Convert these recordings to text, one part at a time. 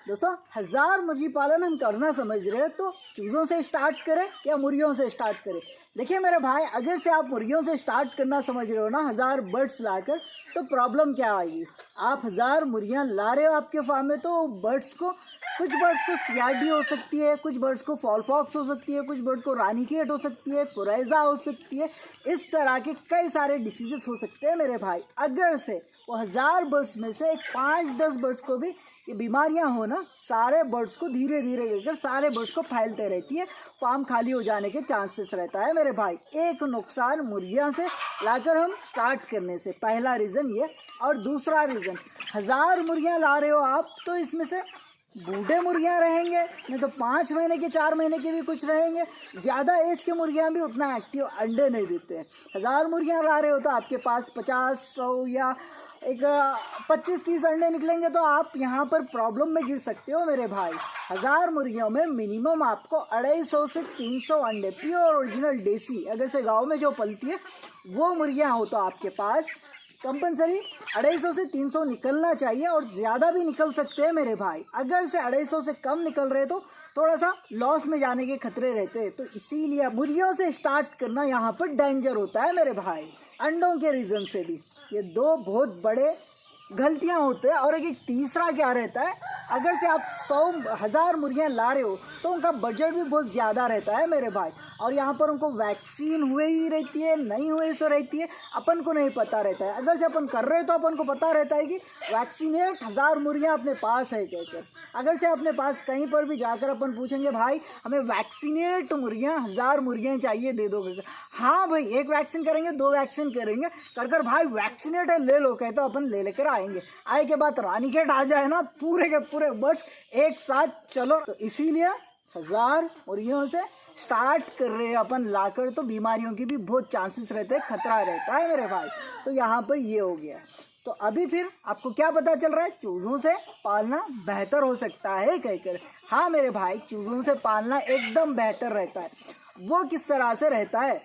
दोस्तों 1000 मुर्गी पालन हम करना समझ रहे हैं तो चूज़ों से स्टार्ट करें या मुर्गियों से स्टार्ट करें। देखिए मेरे भाई, अगर से आप मुर्गियों से स्टार्ट करना समझ रहे हो ना 1000 बर्ड्स लाकर, तो प्रॉब्लम क्या आएगी। आप 1000 मुर्गियां ला रहे हो आपके फार्म में, तो कुछ बर्ड्स को CRD हो सकती है, कुछ बर्ड्स को फॉल फॉक्स हो सकती है, कुछ बर्ड को रानीखेत हो सकती है, कोराइजा हो सकती है। इस तरह के कई सारे डिसीजेस हो सकते हैं मेरे भाई। अगर से वो 1000 बर्ड्स में से 5-10 बर्ड्स को भी ये बीमारियां हो ना, सारे बर्ड्स को धीरे धीरे लेकर सारे बर्ड्स को फैलते रहती है, फार्म खाली हो जाने के चांसेस रहता है मेरे भाई। एक नुकसान मुर्गियां से लाकर हम स्टार्ट करने से, पहला रीज़न ये। और दूसरा रीज़न, 1000 मुर्गियां ला रहे हो आप, तो इसमें से बूढ़े मुर्गियां रहेंगे, नहीं तो 5 महीने के 4 महीने के भी कुछ रहेंगे। ज़्यादा एज के मुर्गियां भी उतना एक्टिव अंडे नहीं देते हैं। 1000 मुर्गियां ला रहे हो तो आपके पास 50-100 या 25-30 अंडे निकलेंगे, तो आप यहाँ पर प्रॉब्लम में गिर सकते हो मेरे भाई। 1000 मुर्गियों में मिनिमम आपको 250 से 300 अंडे प्योर ओरिजिनल देसी, अगर से गाँव में जो पलती है वो मुर्गियाँ हो, तो आपके पास कंपलसरी 250 से 300 निकलना चाहिए, और ज़्यादा भी निकल सकते हैं मेरे भाई। अगर से 250 से कम निकल रहे तो थोड़ा सा लॉस में जाने के खतरे रहते हैं। तो इसीलिए मुर्गियों से स्टार्ट करना यहाँ पर डेंजर होता है मेरे भाई। अंडों के रीज़न से भी ये 2 बहुत बड़े गलतियाँ होते हैं। और एक तीसरा क्या रहता है, अगर से आप 1000 मुर्गियाँ ला रहे हो तो उनका बजट भी बहुत ज़्यादा रहता है मेरे भाई। और यहाँ पर उनको वैक्सीन हुए ही रहती है, नहीं हुए सो रहती है, अपन को नहीं पता रहता है। अगर से अपन कर रहे हो तो अपन को पता रहता है कि वैक्सीनेट 1000 मुर्गियाँ अपने पास है कहकर। अगर से अपने पास कहीं पर भी जाकर अपन पूछेंगे भाई हमें वैक्सीनेट मुर्गियाँ 1000 मुर्गियाँ चाहिए, दे दो कहकर, हाँ भाई 1 वैक्सीन करेंगे, 2 वैक्सीन करेंगे, कर भाई वैक्सीनेट है ले लो कहते, तो अपन ले लेकर आएंगे। आए के बाद रानीखेत आ जाए ना, पूरे के पूरे बर्ड्स एक साथ चलो। तो इसीलिए 1000 मुर्गियों से स्टार्ट कर रहे हैं अपन लाकर, तो बीमारियों की भी बहुत चांसेस रहते हैं, खतरा रहता है मेरे भाई। तो यहाँ पर ये हो गया। तो अभी फिर आपको क्या पता चल रहा है, चूज़ों से पालना बेहतर हो सकता है कहकर। हाँ मेरे भाई, चूज़ों से पालना एकदम बेहतर रहता है। वो किस तरह से रहता है,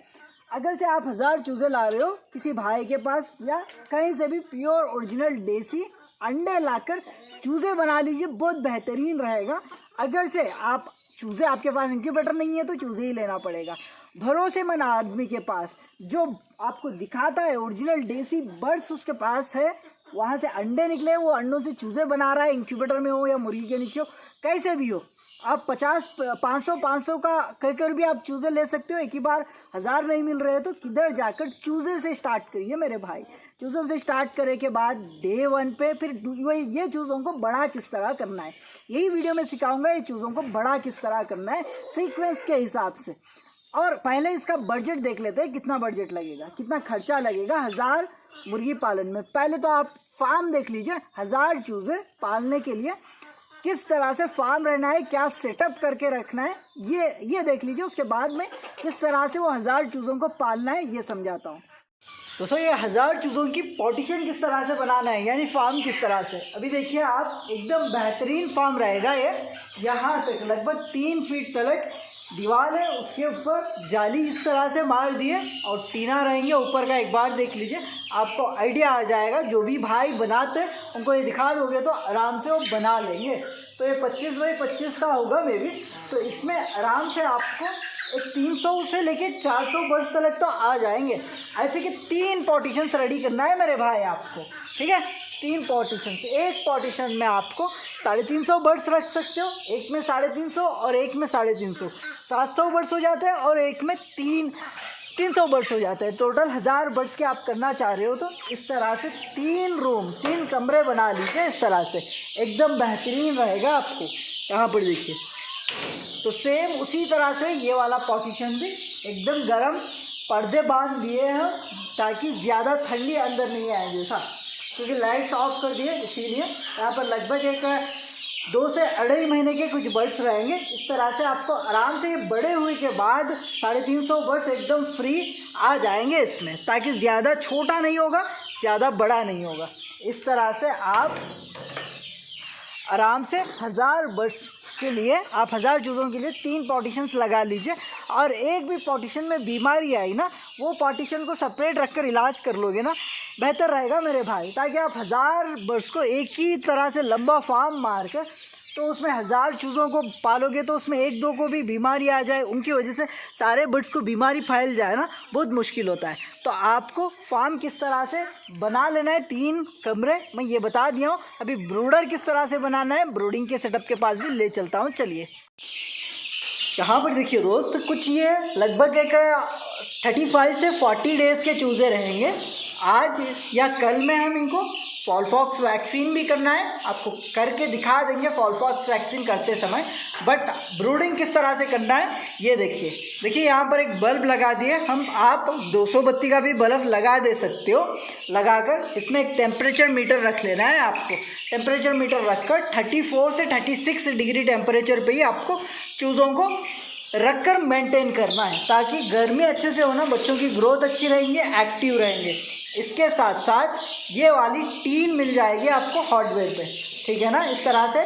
अगर से आप 1000 चूज़े ला रहे हो किसी भाई के पास या कहीं से भी प्योर ओरिजिनल देसी अंडे लाकर चूज़े बना लीजिए, बहुत बेहतरीन रहेगा। अगर से आप चूज़े, आपके पास इंक्यूबेटर नहीं है तो चूज़े ही लेना पड़ेगा। भरोसेमंद आदमी के पास जो आपको दिखाता है ओरिजिनल देसी बर्ड्स उसके पास है, वहाँ से अंडे निकले, वो अंडों से चूज़े बना रहा है, इंक्यूबेटर में हो या मुर्गी के नीचे हो, कैसे भी हो। आप 500 का कहकर भी आप चूज़े ले सकते हो। एक ही बार 1000 नहीं मिल रहे हैं तो किधर जाकर चूज़े से स्टार्ट करिए मेरे भाई। चूज़ों से स्टार्ट करने के बाद डे 1 पे फिर ये चूज़ों को बड़ा किस तरह करना है, यही वीडियो में सिखाऊंगा। ये चूज़ों को बड़ा किस तरह करना है सीक्वेंस के हिसाब से। और पहले इसका बजट देख लेते हैं, कितना बजट लगेगा, कितना खर्चा लगेगा 1000 मुर्गी पालन में। पहले तो आप फार्म देख लीजिए, 1000 चूज़े पालने के लिए किस तरह से फार्म रहना है, क्या सेटअप करके रखना है, ये देख लीजिए। उसके बाद में किस तरह से वो 1000 चूज़ों को पालना है ये समझाता हूँ। दोस्तों ये 1000 चूज़ों की पार्टीशन किस तरह से बनाना है, यानी फार्म किस तरह से। अभी देखिए आप, एकदम बेहतरीन फार्म रहेगा ये। यहाँ तक लगभग 3 फीट तक दीवार है, उसके ऊपर जाली इस तरह से मार दिए और टीना रहेंगे ऊपर का। एक बार देख लीजिए, आपको आइडिया आ जाएगा। जो भी भाई बनाते हैं उनको ये दिखा दोगे तो आराम से वो बना लेंगे। तो ये 25 बाई 25 का होगा मे भी। तो इसमें आराम से आपको एक 300 से लेके 400 बर्ड्स तक तो आ जाएंगे। ऐसे कि 3 पार्टीशंस रेडी करना है मेरे भाई आपको, ठीक है। 3 पार्टीशंस, एक पार्टीशन में आपको 350 बर्ड्स रख सकते हो, एक में 350 और एक में 350, 700 बर्ड्स हो जाते हैं। और एक में 300 बर्ड्स हो जाते हैं। टोटल 1000 बर्ड्स के आप करना चाह रहे हो तो इस तरह से 3 रूम, 3 कमरे बना लीजिए। इस तरह से एकदम बेहतरीन रहेगा आपको। यहाँ पर देखिए, तो सेम उसी तरह से ये वाला पार्टीशन भी एकदम गर्म पर्दे बांध दिए हैं ताकि ज़्यादा ठंडी अंदर नहीं आए जैसा, क्योंकि लाइट्स ऑफ कर दिए। इसीलिए यहाँ पर लगभग एक 2 से 2.5 महीने के कुछ बर्ड्स रहेंगे। इस तरह से आपको आराम से ये बड़े हुए के बाद 350 बर्ड्स एकदम फ्री आ जाएंगे इसमें, ताकि ज़्यादा छोटा नहीं होगा, ज़्यादा बड़ा नहीं होगा। इस तरह से आप आराम से 1000 बर्ड्स के लिए, आप 1000 चूज़ों के लिए 3 पार्टीशंस लगा लीजिए। और एक भी पार्टीशन में बीमारी आई ना, वो पार्टीशन को सेपरेट रखकर इलाज कर लोगे ना, बेहतर रहेगा मेरे भाई। ताकि आप 1000 बर्ड्स को एक ही तरह से लंबा फार्म मार कर तो उसमें 1000 चूज़ों को पालोगे तो उसमें एक दो को भी बीमारी आ जाए, उनकी वजह से सारे बर्ड्स को बीमारी फैल जाए ना, बहुत मुश्किल होता है। तो आपको फार्म किस तरह से बना लेना है, 3 कमरे मैं ये बता दिया हूँ। अभी ब्रूडर किस तरह से बनाना है, ब्रूडिंग के सेटअप के पास भी ले चलता हूँ। चलिए यहाँ पर देखिए दोस्त, कुछ ये लगभग एक 35 से 40 डेज़ के चूज़े रहेंगे। आज या कल में हम इनको फॉलफॉक्स वैक्सीन भी करना है, आपको करके दिखा देंगे फॉलफॉक्स वैक्सीन करते समय। बट ब्रूडिंग किस तरह से करना है ये देखिए यहाँ पर एक बल्ब लगा दिए हम। आप 200 बत्ती का भी बल्ब लगा दे सकते हो। लगाकर इसमें एक टेम्परेचर मीटर रख लेना है आपको। टेम्परेचर मीटर रखकर 34 से 36 डिग्री टेम्परेचर पे ही आपको चूज़ों को रखकर मेंटेन करना है, ताकि गर्मी अच्छे से होना, बच्चों की ग्रोथ अच्छी रहेंगे, एक्टिव रहेंगे। इसके साथ साथ ये वाली टीन मिल जाएगी आपको हार्डवेयर पे, ठीक है ना। इस तरह से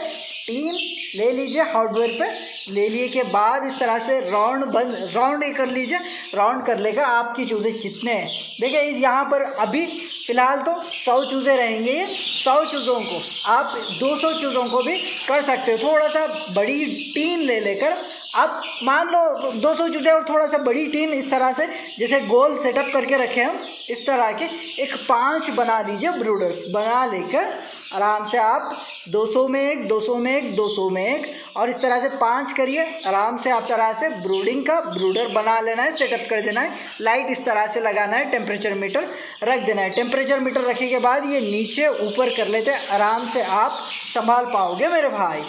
टीन ले लीजिए, हार्डवेयर पे ले लिए के बाद इस तरह से राउंड कर लीजिए। राउंड कर लेकर आपकी चूज़े जितने हैं, देखिए यहाँ पर अभी फ़िलहाल तो 100 चूज़े रहेंगे। ये 100 चूज़ों को आप 200 चूज़ों को भी कर सकते हो। थोड़ा सा बड़ी टीन ले लेकर आप मान लो 200 चूज़े और थोड़ा सा बड़ी टीन, इस तरह से जैसे गोल सेटअप करके रखे हम, इस तरह के एक 5 बना लीजिए ब्रूडर्स। बना लेकर आराम से आप 200 में एक, 200 में एक, 200 में एक, और इस तरह से 5 करिए। आराम से आप तरह से ब्रूडिंग का ब्रूडर बना लेना है, सेटअप कर देना है। लाइट इस तरह से लगाना है, टेम्परेचर मीटर रख देना है। टेम्परेचर मीटर रखने के बाद ये नीचे ऊपर कर लेते हैं, आराम से आप संभाल पाओगे मेरे भाई।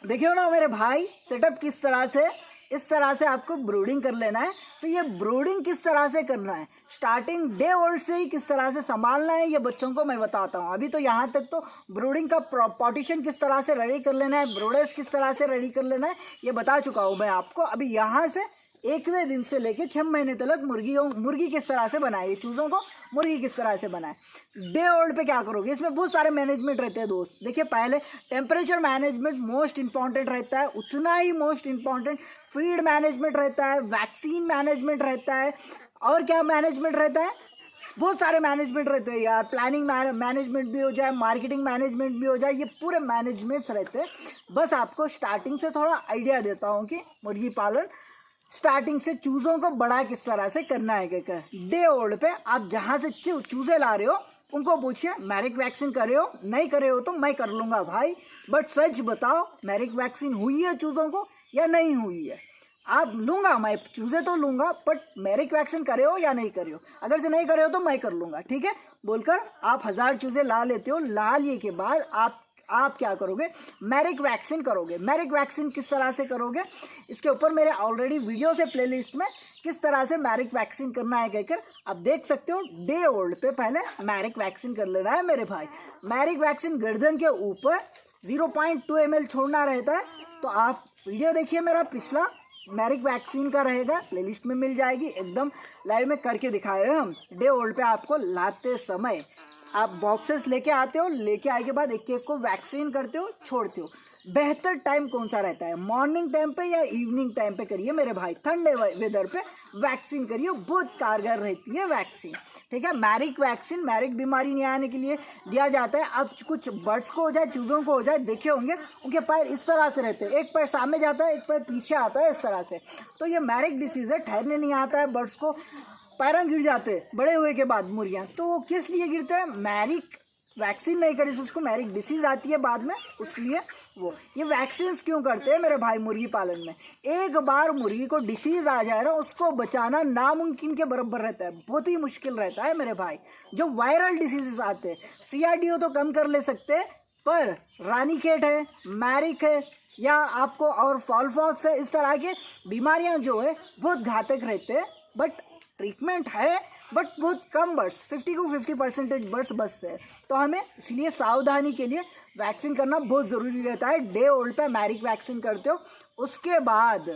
देखियो ना मेरे भाई, सेटअप किस तरह से, इस तरह से आपको ब्रूडिंग कर लेना है। तो ये ब्रूडिंग किस तरह से करना है, स्टार्टिंग डे ओल्ड से ही किस तरह से संभालना है, ये बच्चों को मैं बताता हूँ। अभी तो यहाँ तक तो ब्रूडिंग का पार्टीशन किस तरह से रेडी कर लेना है, ब्रूडर्स किस तरह से रेडी कर लेना है, ये बता चुका हूँ मैं आपको। अभी यहाँ से 1वें दिन से लेके 6 महीने तक मुर्गी किस तरह से बनाए, चूज़ों को मुर्गी किस तरह से बनाए। डे ओल्ड पे क्या करोगे, इसमें बहुत सारे मैनेजमेंट रहते हैं दोस्त। देखिए पहले टेम्परेचर मैनेजमेंट मोस्ट इंपॉर्टेंट रहता है, उतना ही मोस्ट इंपॉर्टेंट फीड मैनेजमेंट रहता है, वैक्सीन मैनेजमेंट रहता है, और क्या मैनेजमेंट रहता है, बहुत सारे मैनेजमेंट रहते हैं यार। प्लानिंग मैनेजमेंट भी हो जाए, मार्केटिंग मैनेजमेंट भी हो जाए, ये पूरे मैनेजमेंट्स रहते हैं। बस आपको स्टार्टिंग से थोड़ा आइडिया देता हूँ कि मुर्गी पालन स्टार्टिंग से चूज़ों को बड़ा किस तरह से करना है। क्या डे ओल्ड पे आप जहाँ से चूज़े ला रहे हो उनको पूछिए मैरिक वैक्सीन करे हो, नहीं करे हो तो मैं कर लूँगा भाई, बट सच बताओ मैरिक वैक्सीन हुई है चूज़ों को या नहीं हुई है। आप लूँगा मैं, चूज़े तो लूँगा, बट मैरिक वैक्सीन करे हो या नहीं करे हो। अगर से नहीं करे हो तो मैं कर लूँगा, ठीक है बोलकर आप 1000 चूज़े ला लेते हो। ला लिए के बाद आप क्या करोगे, मैरिक वैक्सीन करोगे। मैरिक वैक्सीन किस तरह से करोगे, इसके ऊपर मेरे ऑलरेडी वीडियोस है प्लेलिस्ट में, किस तरह से मैरिक वैक्सीन करना है कहकर आप देख सकते हो। डे ओल्ड पे पहले मैरिक वैक्सीन कर लेना है मेरे भाई। मैरिक वैक्सीन गर्दन के ऊपर 0.2 ml छोड़ना रहता है। तो आप वीडियो देखिए, मेरा पिछला मैरिक वैक्सीन का रहेगा, प्लेलिस्ट में मिल जाएगी, एकदम लाइव में करके दिखाए हैं हम। डे ओल्ड पे आपको लाते समय आप बॉक्सेस लेके आते हो, लेके आए के बाद एक एक को वैक्सीन करते हो, छोड़ते हो। बेहतर टाइम कौन सा रहता है, मॉर्निंग टाइम पे या इवनिंग टाइम पे करिए मेरे भाई। ठंडे वेदर पे वैक्सीन करिए, बहुत कारगर रहती है वैक्सीन, ठीक है। मैरिक वैक्सीन मैरिक बीमारी नहीं आने के लिए दिया जाता है। अब कुछ बर्ड्स को हो जाए, चूज़ों को हो जाए, देखे होंगे उनके पैर इस तरह से रहते हैं, एक पैर सामने जाता है, एक पैर पीछे आता है, इस तरह से। तो ये मैरिक डिसीज़ है, ठहरने नहीं आता है, बर्ड्स को पैरों गिर जाते हैं बड़े हुए के बाद मुर्गियाँ। तो वो किस लिए गिरते हैं, मैरिक वैक्सीन नहीं करी तो उसको मैरिक डिसीज़ आती है बाद में, उसलिए वो ये वैक्सीन क्यों करते हैं मेरे भाई मुर्गी पालन में। एक बार मुर्गी को डिसीज़ आ जाए ना, उसको बचाना नामुमकिन के बराबर रहता है, बहुत ही मुश्किल रहता है मेरे भाई। जो वायरल डिसीजेस आते हैं, CRDO तो कम कर ले सकते हैं, पर रानीखेत है, मैरिक है, या आपको और फॉलफॉक्स है, इस तरह के बीमारियां जो है बहुत घातक रहते हैं। बट ट्रीटमेंट है, बट बहुत कम बर्ड्स, 50 to 50% बर्ड्स बचते हैं। तो हमें इसलिए सावधानी के लिए वैक्सीन करना बहुत ज़रूरी रहता है। डे ओल्ड पे मैरिक वैक्सीन करते हो, उसके बाद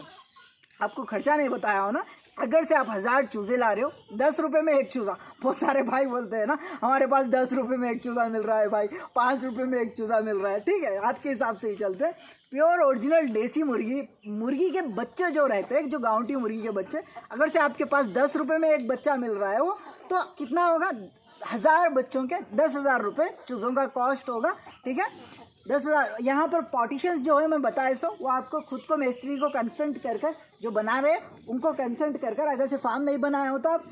आपको खर्चा नहीं बताया हो ना, अगर से आप 1000 चूज़े ला रहे हो, 10 रुपये में एक चूज़ा, बहुत सारे भाई बोलते हैं ना हमारे पास 10 रुपये में एक चूज़ा मिल रहा है भाई, 5 रुपये में एक चूज़ा मिल रहा है, ठीक है आपके हिसाब से ही चलते हैं। प्योर ओरिजिनल देसी मुर्गी के बच्चे जो रहते हैं, जो गांवटी मुर्गी के बच्चे, अगर से आपके पास 10 रुपये में एक बच्चा मिल रहा है, वो तो कितना होगा, 1000 बच्चों के 10,000 रुपये चूज़ों का कॉस्ट होगा, ठीक है। 10,000। यहाँ पर पार्टीशंस जो है मैं बता ऐसा, वो आपको खुद को मिस्त्री को कंसल्ट कर कर, जो बना रहे उनको कंसल्ट कर कर, अगर से फार्म नहीं बनाया हो तो आप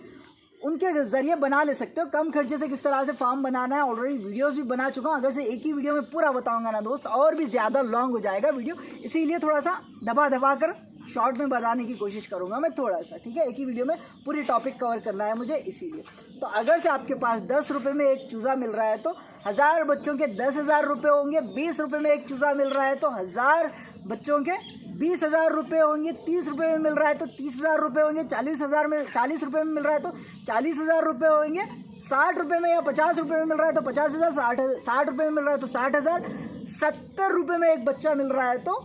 उनके ज़रिए बना ले सकते हो। कम खर्चे से किस तरह से फार्म बनाना है ऑलरेडी वीडियोस भी बना चुका हूँ। अगर से एक ही वीडियो में पूरा बताऊंगा ना दोस्त, और भी ज़्यादा लॉन्ग हो जाएगा वीडियो, इसीलिए थोड़ा सा दबा कर शॉर्ट में बताने की कोशिश करूंगा मैं थोड़ा सा, ठीक है। एक ही वीडियो में पूरी टॉपिक कवर करना है मुझे, इसीलिए। तो अगर से आपके पास 10 रुपये में एक चूज़ा मिल रहा है तो 1000 बच्चों के 10,000 रुपये होंगे। 20 रुपये में एक चूज़ा मिल रहा है तो 1000 बच्चों के 20,000 रुपये होंगे। 30 रुपये में मिल रहा है तो 30,000 रुपये होंगे। 40 रुपये में मिल रहा है तो 40,000 रुपये होंगे। 60 रुपये में या 50 रुपये में मिल रहा है तो 50,000। 60 रुपये में मिल रहा है तो 60,000। 70 रुपये में एक बच्चा मिल रहा है तो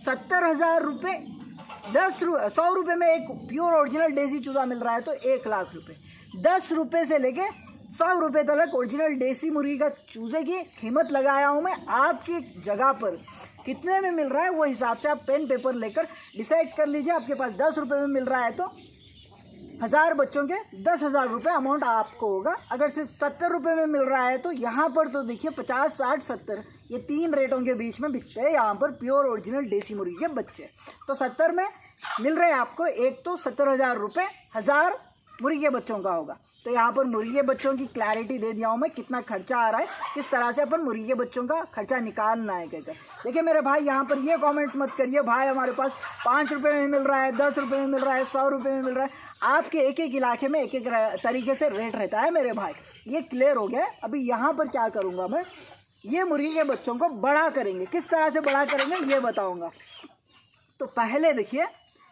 70,000 रुपये। 100 रुपये में एक प्योर ओरिजिनल देसी चूज़ा मिल रहा है तो 1,00,000 रुपये। 10 रुपये से लेके 100 रुपये तक ओरिजिनल देसी मुर्गी का चूज़े की कीमत लगाया हूँ मैं। आपकी जगह पर कितने में मिल रहा है वो हिसाब से आप पेन पेपर लेकर डिसाइड कर लीजिए। आपके पास 10 रुपये में मिल रहा है तो 1000 बच्चों के 10,000 रुपये अमाउंट आपको होगा। अगर से 70 रुपये में मिल रहा है तो यहाँ पर तो देखिए 50, 60, 70 ये 3 रेटों के बीच में बिकते हैं यहाँ पर प्योर ओरिजिनल देसी मुर्गी के बच्चे। तो 70 में मिल रहे हैं आपको, एक तो 70,000 रुपये 1000 मुर्गी के बच्चों का होगा। तो यहाँ पर मुर्गी के बच्चों की क्लैरिटी दे दिया हूँ मैं, कितना खर्चा आ रहा है, किस तरह से अपन मुर्गी के बच्चों का खर्चा निकालना है कहकर। देखिए मेरे भाई, यहाँ पर ये कमेंट्स मत करिए भाई हमारे पास 5 रुपये में मिल रहा है, 10 रुपये में मिल रहा है, 100 रुपये में मिल रहा है। आपके एक एक इलाके में एक एक तरीके से रेट रहता है मेरे भाई, ये क्लियर हो गया। अभी यहाँ पर क्या करूँगा मैं, ये मुर्गी के बच्चों को बड़ा करेंगे, किस तरह से बड़ा करेंगे ये बताऊँगा। तो पहले देखिए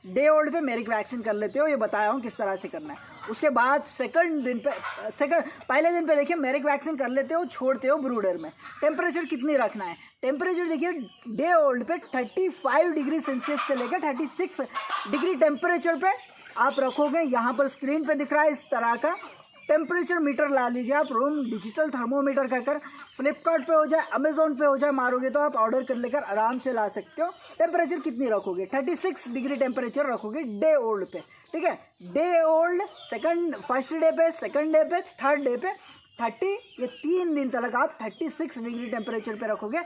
डे ओल्ड पे मेरिक वैक्सीन कर लेते हो, ये बताया हूँ किस तरह से करना है। उसके बाद पहले दिन पे देखिए मेरिक वैक्सीन कर लेते हो, छोड़ते हो ब्रूडर में। टेम्परेचर कितनी रखना है, टेम्परेचर देखिए डे ओल्ड पे 35 डिग्री सेल्सियस से लेकर 36 डिग्री टेम्परेचर पे आप रखोगे। यहाँ पर स्क्रीन पे दिख रहा है इस तरह का टेम्परेचर मीटर ला लीजिए आप, रूम डिजिटल थर्मोमीटर कहकर। फ्लिपकार्ट पे हो जाए, अमेजोन पे हो जाए, मारोगे तो आप ऑर्डर कर लेकर आराम से ला सकते हो। टेम्परेचर कितनी रखोगे, 36 डिग्री टेम्परेचर रखोगे डे ओल्ड पे, ठीक है। डे ओल्ड फर्स्ट डे पे, सेकंड डे पे, थर्ड डे पे 30, ये 3 दिन तक आप 36 डिग्री टेम्परेचर पे रखोगे।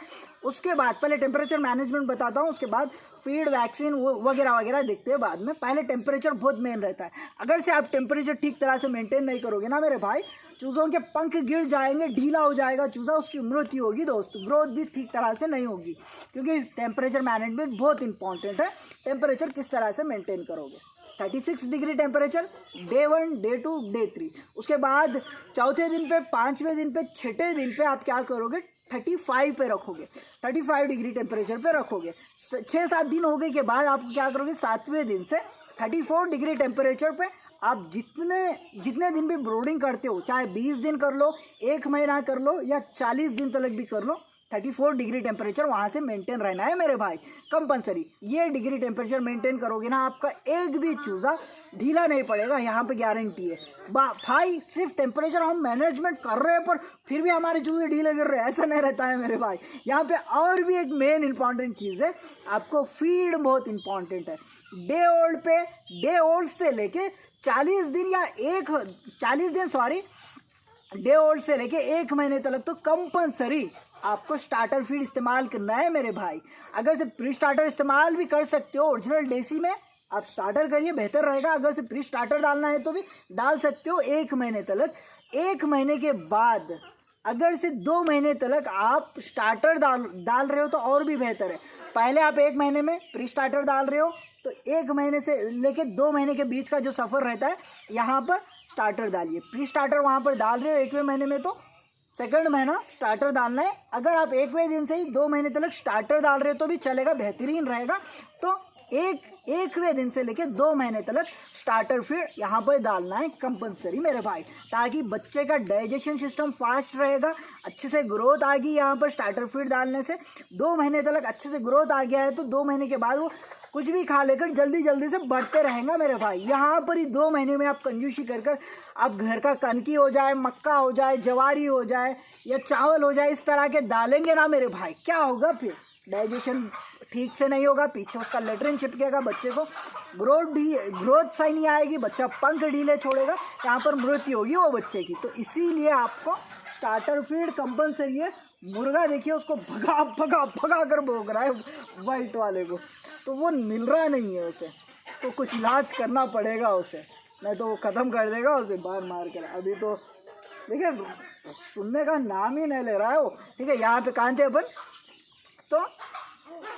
उसके बाद पहले टेम्परेचर मैनेजमेंट बताता हूँ, उसके बाद फीड वैक्सीन वगैरह वगैरह देखते हैं बाद में। पहले टेम्परेचर बहुत मेन रहता है। अगर से आप टेम्परेचर ठीक तरह से मेंटेन नहीं करोगे ना मेरे भाई, चूज़ों के पंख गिर जाएंगे, ढीला हो जाएगा चूज़ा, उसकी मृत्यु होगी दोस्त, ग्रोथ भी ठीक तरह से नहीं होगी। क्योंकि टेम्परेचर मैनेजमेंट बहुत इंपॉर्टेंट है। टेम्परेचर किस तरह से मेंटेन करोगे, 36 degree temperature day 1, day 2, day 3। उसके बाद चौथे दिन पे, 5वें दिन पे, 6ठे दिन पे आप क्या करोगे, 35 पे रखोगे, 35 डिग्री टेम्परेचर पे रखोगे। 6-7 दिन हो गए के बाद आप क्या करोगे, 7वें दिन से 34 डिग्री टेम्परेचर पे आप जितने दिन भी ब्रूडिंग करते हो, चाहे 20 दिन कर लो, 1 महीना कर लो या 40 दिन तक भी कर लो, 34 डिग्री टेम्परेचर वहाँ से मेंटेन रहना है मेरे भाई, कंपलसरी। ये डिग्री टेम्परेचर मेंटेन करोगे ना, आपका एक भी चूज़ा ढीला नहीं पड़ेगा, यहाँ पे गारंटी है। भाई सिर्फ टेम्परेचर हम मैनेजमेंट कर रहे हैं पर फिर भी हमारे चूज़े ढीले गिर रहे हैं, ऐसा नहीं रहता है मेरे भाई। यहाँ पे और भी एक मेन इंपॉर्टेंट चीज़ है, आपको फीड बहुत इंपॉर्टेंट है। डे ओल्ड से लेके 40 दिन या 40 दिन डे ओल्ड से लेके 1 महीने तक तो कंपलसरी आपको स्टार्टर फीड इस्तेमाल करना है मेरे भाई। अगर से प्री स्टार्टर इस्तेमाल भी कर सकते हो ओरिजिनल देसी में, आप स्टार्टर करिए बेहतर रहेगा। अगर से प्री स्टार्टर डालना है तो भी डाल सकते हो 1 महीने तक। 1 महीने के बाद अगर से 2 महीने तक आप स्टार्टर डाल रहे हो तो और भी बेहतर है। पहले आप 1 महीने में प्री स्टार्टर डाल रहे हो तो 1 महीने से लेके 2 महीने के बीच का जो सफ़र रहता है यहाँ पर स्टार्टर डालिए। प्री स्टार्टर वहाँ पर डाल रहे हो 1वें महीने में तो सेकंड महीना स्टार्टर डालना है। अगर आप 1वें दिन से ही 2 महीने तक स्टार्टर डाल रहे हो तो भी चलेगा, बेहतरीन रहेगा। तो 1वें दिन से लेके 2 महीने तक स्टार्टर फीड यहाँ पर डालना है कंपलसरी मेरे भाई, ताकि बच्चे का डाइजेशन सिस्टम फास्ट रहेगा, अच्छे से ग्रोथ आ गई। यहाँ पर स्टार्टर फीड डालने से 2 महीने तक अच्छे से ग्रोथ आ गया है तो 2 महीने के बाद वो कुछ भी खा लेकर जल्दी जल्दी से बढ़ते रहेंगे मेरे भाई। यहाँ पर ही 2 महीने में आप कंजूसी कर आप घर का कनकी हो जाए, मक्का हो जाए, जवारी हो जाए या चावल हो जाए, इस तरह के डालेंगे ना मेरे भाई, क्या होगा फिर डाइजेशन ठीक से नहीं होगा, पीछे उसका लेटरिन चिपकेगा, बच्चे को ग्रोथ सही नहीं आएगी, बच्चा पंख ढीले छोड़ेगा, यहाँ पर मृत्यु होगी वो बच्चे की। तो इसीलिए आपको स्टार्टर फीड कंपलसरी है मुर्गा देखिए उसको भगा भगा भगा कर भोग रहा है वाइट वाले को, तो वो मिल रहा नहीं है उसे, तो कुछ इलाज करना पड़ेगा उसे, नहीं तो वो ख़त्म कर देगा उसे बाहर मार कर। अभी तो देखिए सुनने का नाम ही नहीं ले रहा है वो। ठीक है, यहाँ पे कहाँ थे अपन, तो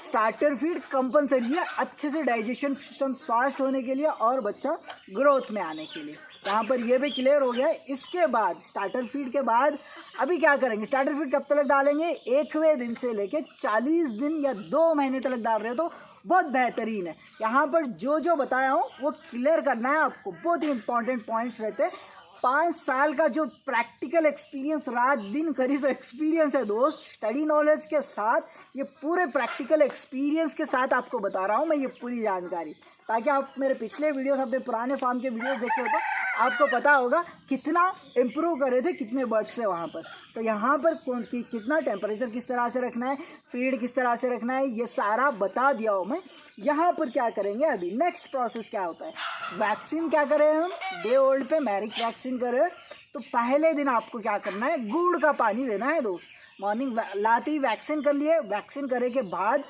स्टार्टर फीड कंपलसरी है अच्छे से डाइजेशन सिस्टम फास्ट होने के लिए और बच्चा ग्रोथ में आने के लिए। यहाँ पर ये भी क्लियर हो गया है। इसके बाद स्टार्टर फीड के बाद अभी क्या करेंगे, स्टार्टर फीड कब तक डालेंगे, 1वें दिन से लेके 40 दिन या 2 महीने तक डाल रहे हो तो बहुत बेहतरीन है। यहाँ पर जो जो बताया हूँ वो क्लियर करना है आपको, बहुत ही इंपॉर्टेंट पॉइंट्स रहते हैं। 5 साल का जो प्रैक्टिकल एक्सपीरियंस, रात दिन करी सो एक्सपीरियंस है दोस्त, स्टडी नॉलेज के साथ, ये पूरे प्रैक्टिकल एक्सपीरियंस के साथ आपको बता रहा हूँ मैं ये पूरी जानकारी, ताकि आप मेरे पिछले वीडियोस, अपने पुराने फार्म के वीडियोस देखे हो तो आपको पता होगा कितना इम्प्रूव करे थे, कितने बर्ड्स से वहाँ पर। तो यहाँ पर कितना टेम्परेचर किस तरह से रखना है, फीड किस तरह से रखना है, ये सारा बता दिया हूँ मैं। यहाँ पर क्या करेंगे, अभी नेक्स्ट प्रोसेस क्या होता है, वैक्सीन क्या करें हम, डे ओल्ड पे मैरिक वैक्सीन करें। तो पहले दिन आपको क्या करना है, गुड़ का पानी देना है दोस्त। मॉर्निंग लाते ही वैक्सीन कर लिए, वैक्सीन करने के बाद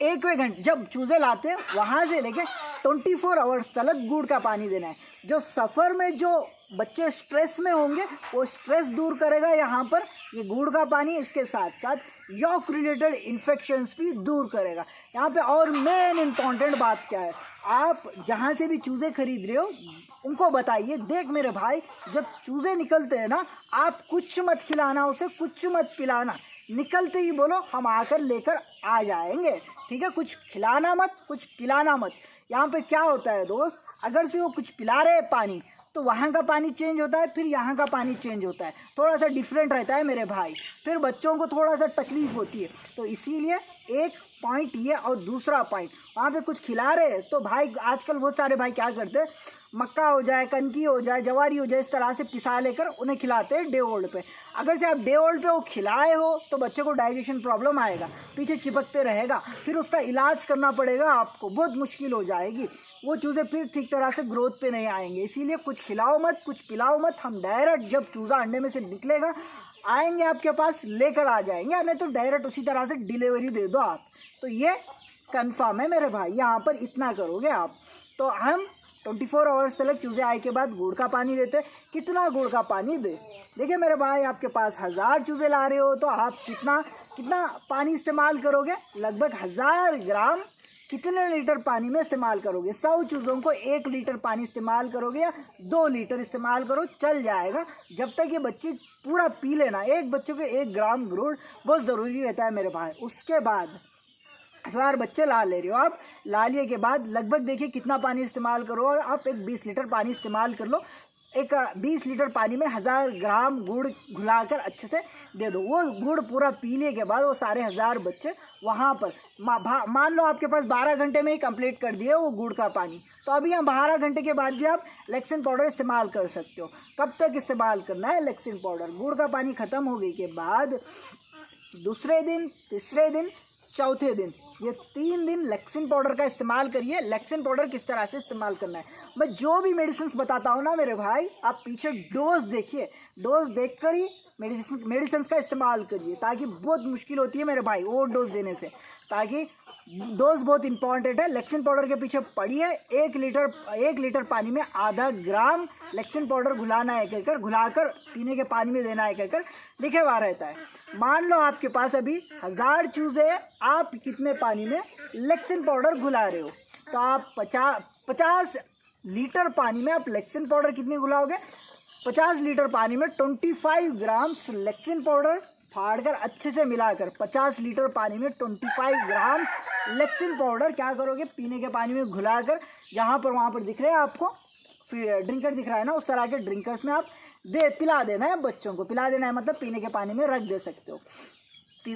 1वें घंटे जब चूज़े लाते हैं वहाँ से लेके 24 आवर्स तक गुड़ का पानी देना है। जो सफ़र में जो बच्चे स्ट्रेस में होंगे वो स्ट्रेस दूर करेगा यहाँ पर ये गुड़ का पानी, इसके साथ साथ यॉक रिलेटेड इन्फेक्शंस भी दूर करेगा यहाँ पे। और मेन इम्पॉर्टेंट बात क्या है, आप जहाँ से भी चूज़े खरीद रहे हो उनको बताइए, देख मेरे भाई जब चूज़े निकलते हैं ना, आप कुछ मत खिलाना उसे, कुछ मत पिलाना, निकलते ही बोलो हम आकर लेकर आ जाएंगे। ठीक है, कुछ खिलाना मत, कुछ पिलाना मत। यहाँ पे क्या होता है दोस्त, अगर से वो कुछ पिला रहे हैं पानी तो वहाँ का पानी चेंज होता है, फिर यहाँ का पानी चेंज होता है, थोड़ा सा डिफरेंट रहता है मेरे भाई, फिर बच्चों को थोड़ा सा तकलीफ होती है। तो इसीलिए एक पॉइंट ये, और दूसरा पॉइंट वहाँ पे कुछ खिला रहे हैं तो भाई आजकल बहुत सारे भाई क्या करते हैं, मक्का हो जाए, कनकी हो जाए, जवारी हो जाए, इस तरह से पिसा लेकर उन्हें खिलाते हैं डे ओल्ड पे। अगर से आप डे ओल्ड पे वो खिलाए हो तो बच्चे को डाइजेशन प्रॉब्लम आएगा, पीछे चिपकते रहेगा, फिर उसका इलाज करना पड़ेगा आपको, बहुत मुश्किल हो जाएगी, वो चूज़े फिर ठीक तरह से ग्रोथ पे नहीं आएंगे। इसीलिए कुछ खिलाओ मत, कुछ पिलाओ मत, हम डायरेक्ट जब चूज़ा अंडे में से निकलेगा आएंगे आपके पास, लेकर आ जाएंगे, नहीं तो डायरेक्ट उसी तरह से डिलीवरी दे दो आप। तो ये कंफर्म है मेरे भाई, यहाँ पर इतना करोगे आप। तो हम 24 आवर्स तक चूज़े आए के बाद गुड़ का पानी देते। कितना गुड़ का पानी दे, देखिए मेरे भाई आपके पास 1000 चूज़े ला रहे हो तो आप कितना पानी इस्तेमाल करोगे, लगभग 1000 ग्राम कितने लीटर पानी में इस्तेमाल करोगे, 100 चूज़ों को 1 लीटर पानी इस्तेमाल करोगे या 2 लीटर इस्तेमाल करो, चल जाएगा, जब तक ये बच्चे पूरा पी लेना। एक बच्चे को 1 ग्राम गुड़ बहुत ज़रूरी रहता है मेरे भाई। उसके बाद 1000 बच्चे ला ले रहे हो आप, ला लिए के बाद लगभग देखिए कितना पानी इस्तेमाल करो आप, एक 20 लीटर पानी इस्तेमाल कर लो। एक 20 लीटर पानी में 1000 ग्राम गुड़ घुलाकर अच्छे से दे दो। वो गुड़ पूरा पीने के बाद वो सारे 1000 बच्चे वहाँ पर मान लो आपके पास 12 घंटे में ही कंप्लीट कर दिए वो गुड़ का पानी, तो अभी हम 12 घंटे के बाद भी आप लेक्सिन पाउडर इस्तेमाल कर सकते हो। कब तक इस्तेमाल करना है लेक्सिन पाउडर, गुड़ का पानी ख़त्म हो गई के बाद दूसरे दिन, तीसरे दिन, चौथे दिन, ये 3 दिन लेक्सिन पाउडर का इस्तेमाल करिए। लेक्सिन पाउडर किस तरह से इस्तेमाल करना है, मैं जो भी मेडिसिन बताता हूँ ना मेरे भाई, आप पीछे डोज देखिए, डोज देखकर ही मेडिसिन का इस्तेमाल करिए, ताकि बहुत मुश्किल होती है मेरे भाई ओवर डोज देने से, ताकि डोज बहुत इंपॉर्टेंट है। लेक्सिन पाउडर के पीछे पड़ी है, 1 लीटर पानी में आधा ग्राम लेक्सिन पाउडर घुलाना है, कहकर घुलाकर पीने के पानी में देना है, कहकर लिखे हुआ रहता है। मान लो आपके पास अभी 1000 चूज़े हैं, आप कितने पानी में लेक्सिन पाउडर घुला रहे हो, तो आप 50 लीटर पानी में आप लेक्सिन पाउडर कितनी घुलाओगे, 50 लीटर पानी में 25 ग्राम लेक्सिन पाउडर फाड़कर अच्छे से मिलाकर 50 लीटर पानी में 25 ग्राम लेक्सिन पाउडर क्या करोगे, पीने के पानी में घुलाकर, जहाँ पर वहाँ पर दिख रहे हैं आपको फिर ड्रिंकर दिख रहा है ना, उस तरह के ड्रिंकर्स में आप पिला देना है बच्चों को, पिला देना है मतलब पीने के पानी में रख दे सकते हो।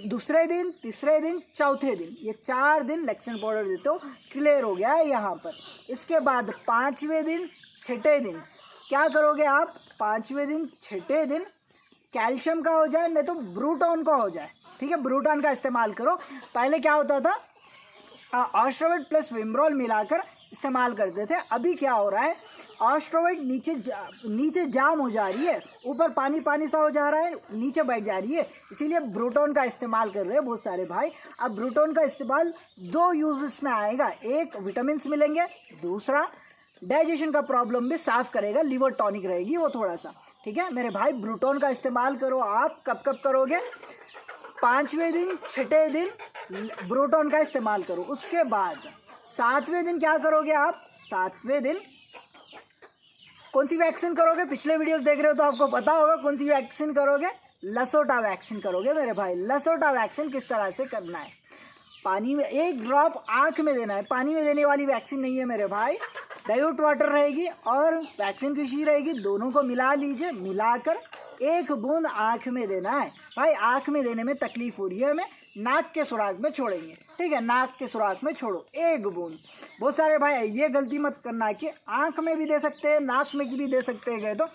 दूसरे दिन, तीसरे दिन, चौथे दिन, ये 4 दिन लेक्सिन पाउडर देते हो, क्लियर हो गया है यहाँ पर। इसके बाद 5वें दिन, 6ठे दिन क्या करोगे आप, 5वें दिन, 6ठे दिन कैल्शियम का हो जाए, नहीं तो ब्रूटॉन का हो जाए, ठीक है, ब्रूटॉन का इस्तेमाल करो। पहले क्या होता था, ऑस्ट्रोवेट प्लस विमरोल मिलाकर इस्तेमाल करते थे। अभी क्या हो रहा है, ऑस्ट्रोवेट नीचे जाम हो जा रही है, ऊपर पानी पानी सा हो जा रहा है, नीचे बैठ जा रही है, इसीलिए ब्रूटोन का इस्तेमाल कर रहे हैं बहुत सारे भाई। अब ब्रूटोन का इस्तेमाल 2 यूजेस में आएगा, एक विटामिन मिलेंगे, दूसरा डाइजेशन का प्रॉब्लम भी साफ करेगा, लिवर टॉनिक रहेगी वो थोड़ा सा, ठीक है मेरे भाई। ब्रूटोन का इस्तेमाल करो आप, कब कब करोगे, 5वें दिन 6ठे दिन ब्रूटोन का इस्तेमाल करो। उसके बाद 7वें दिन क्या करोगे आप, 7वें दिन कौन सी वैक्सीन करोगे, पिछले वीडियोस देख रहे हो तो आपको पता होगा कौन सी वैक्सीन करोगे, लसोटा वैक्सीन करोगे मेरे भाई। लसोटा वैक्सीन किस तरह से करना है, पानी में 1 ड्रॉप आँख में देना है, पानी में देने वाली वैक्सीन नहीं है मेरे भाई, डाइल्यूट वाटर रहेगी और वैक्सीन की शीशी रहेगी, दोनों को मिला लीजिए, मिलाकर 1 बूंद आँख में देना है भाई। आँख में देने में तकलीफ हो रही है हमें, नाक के सुराख में छोड़ेंगे, ठीक है, नाक के सुराख में छोड़ो 1 बूंद। बहुत सारे भाई ये गलती मत करना कि आँख में भी दे सकते हैं, नाक में भी दे सकते हैं, तो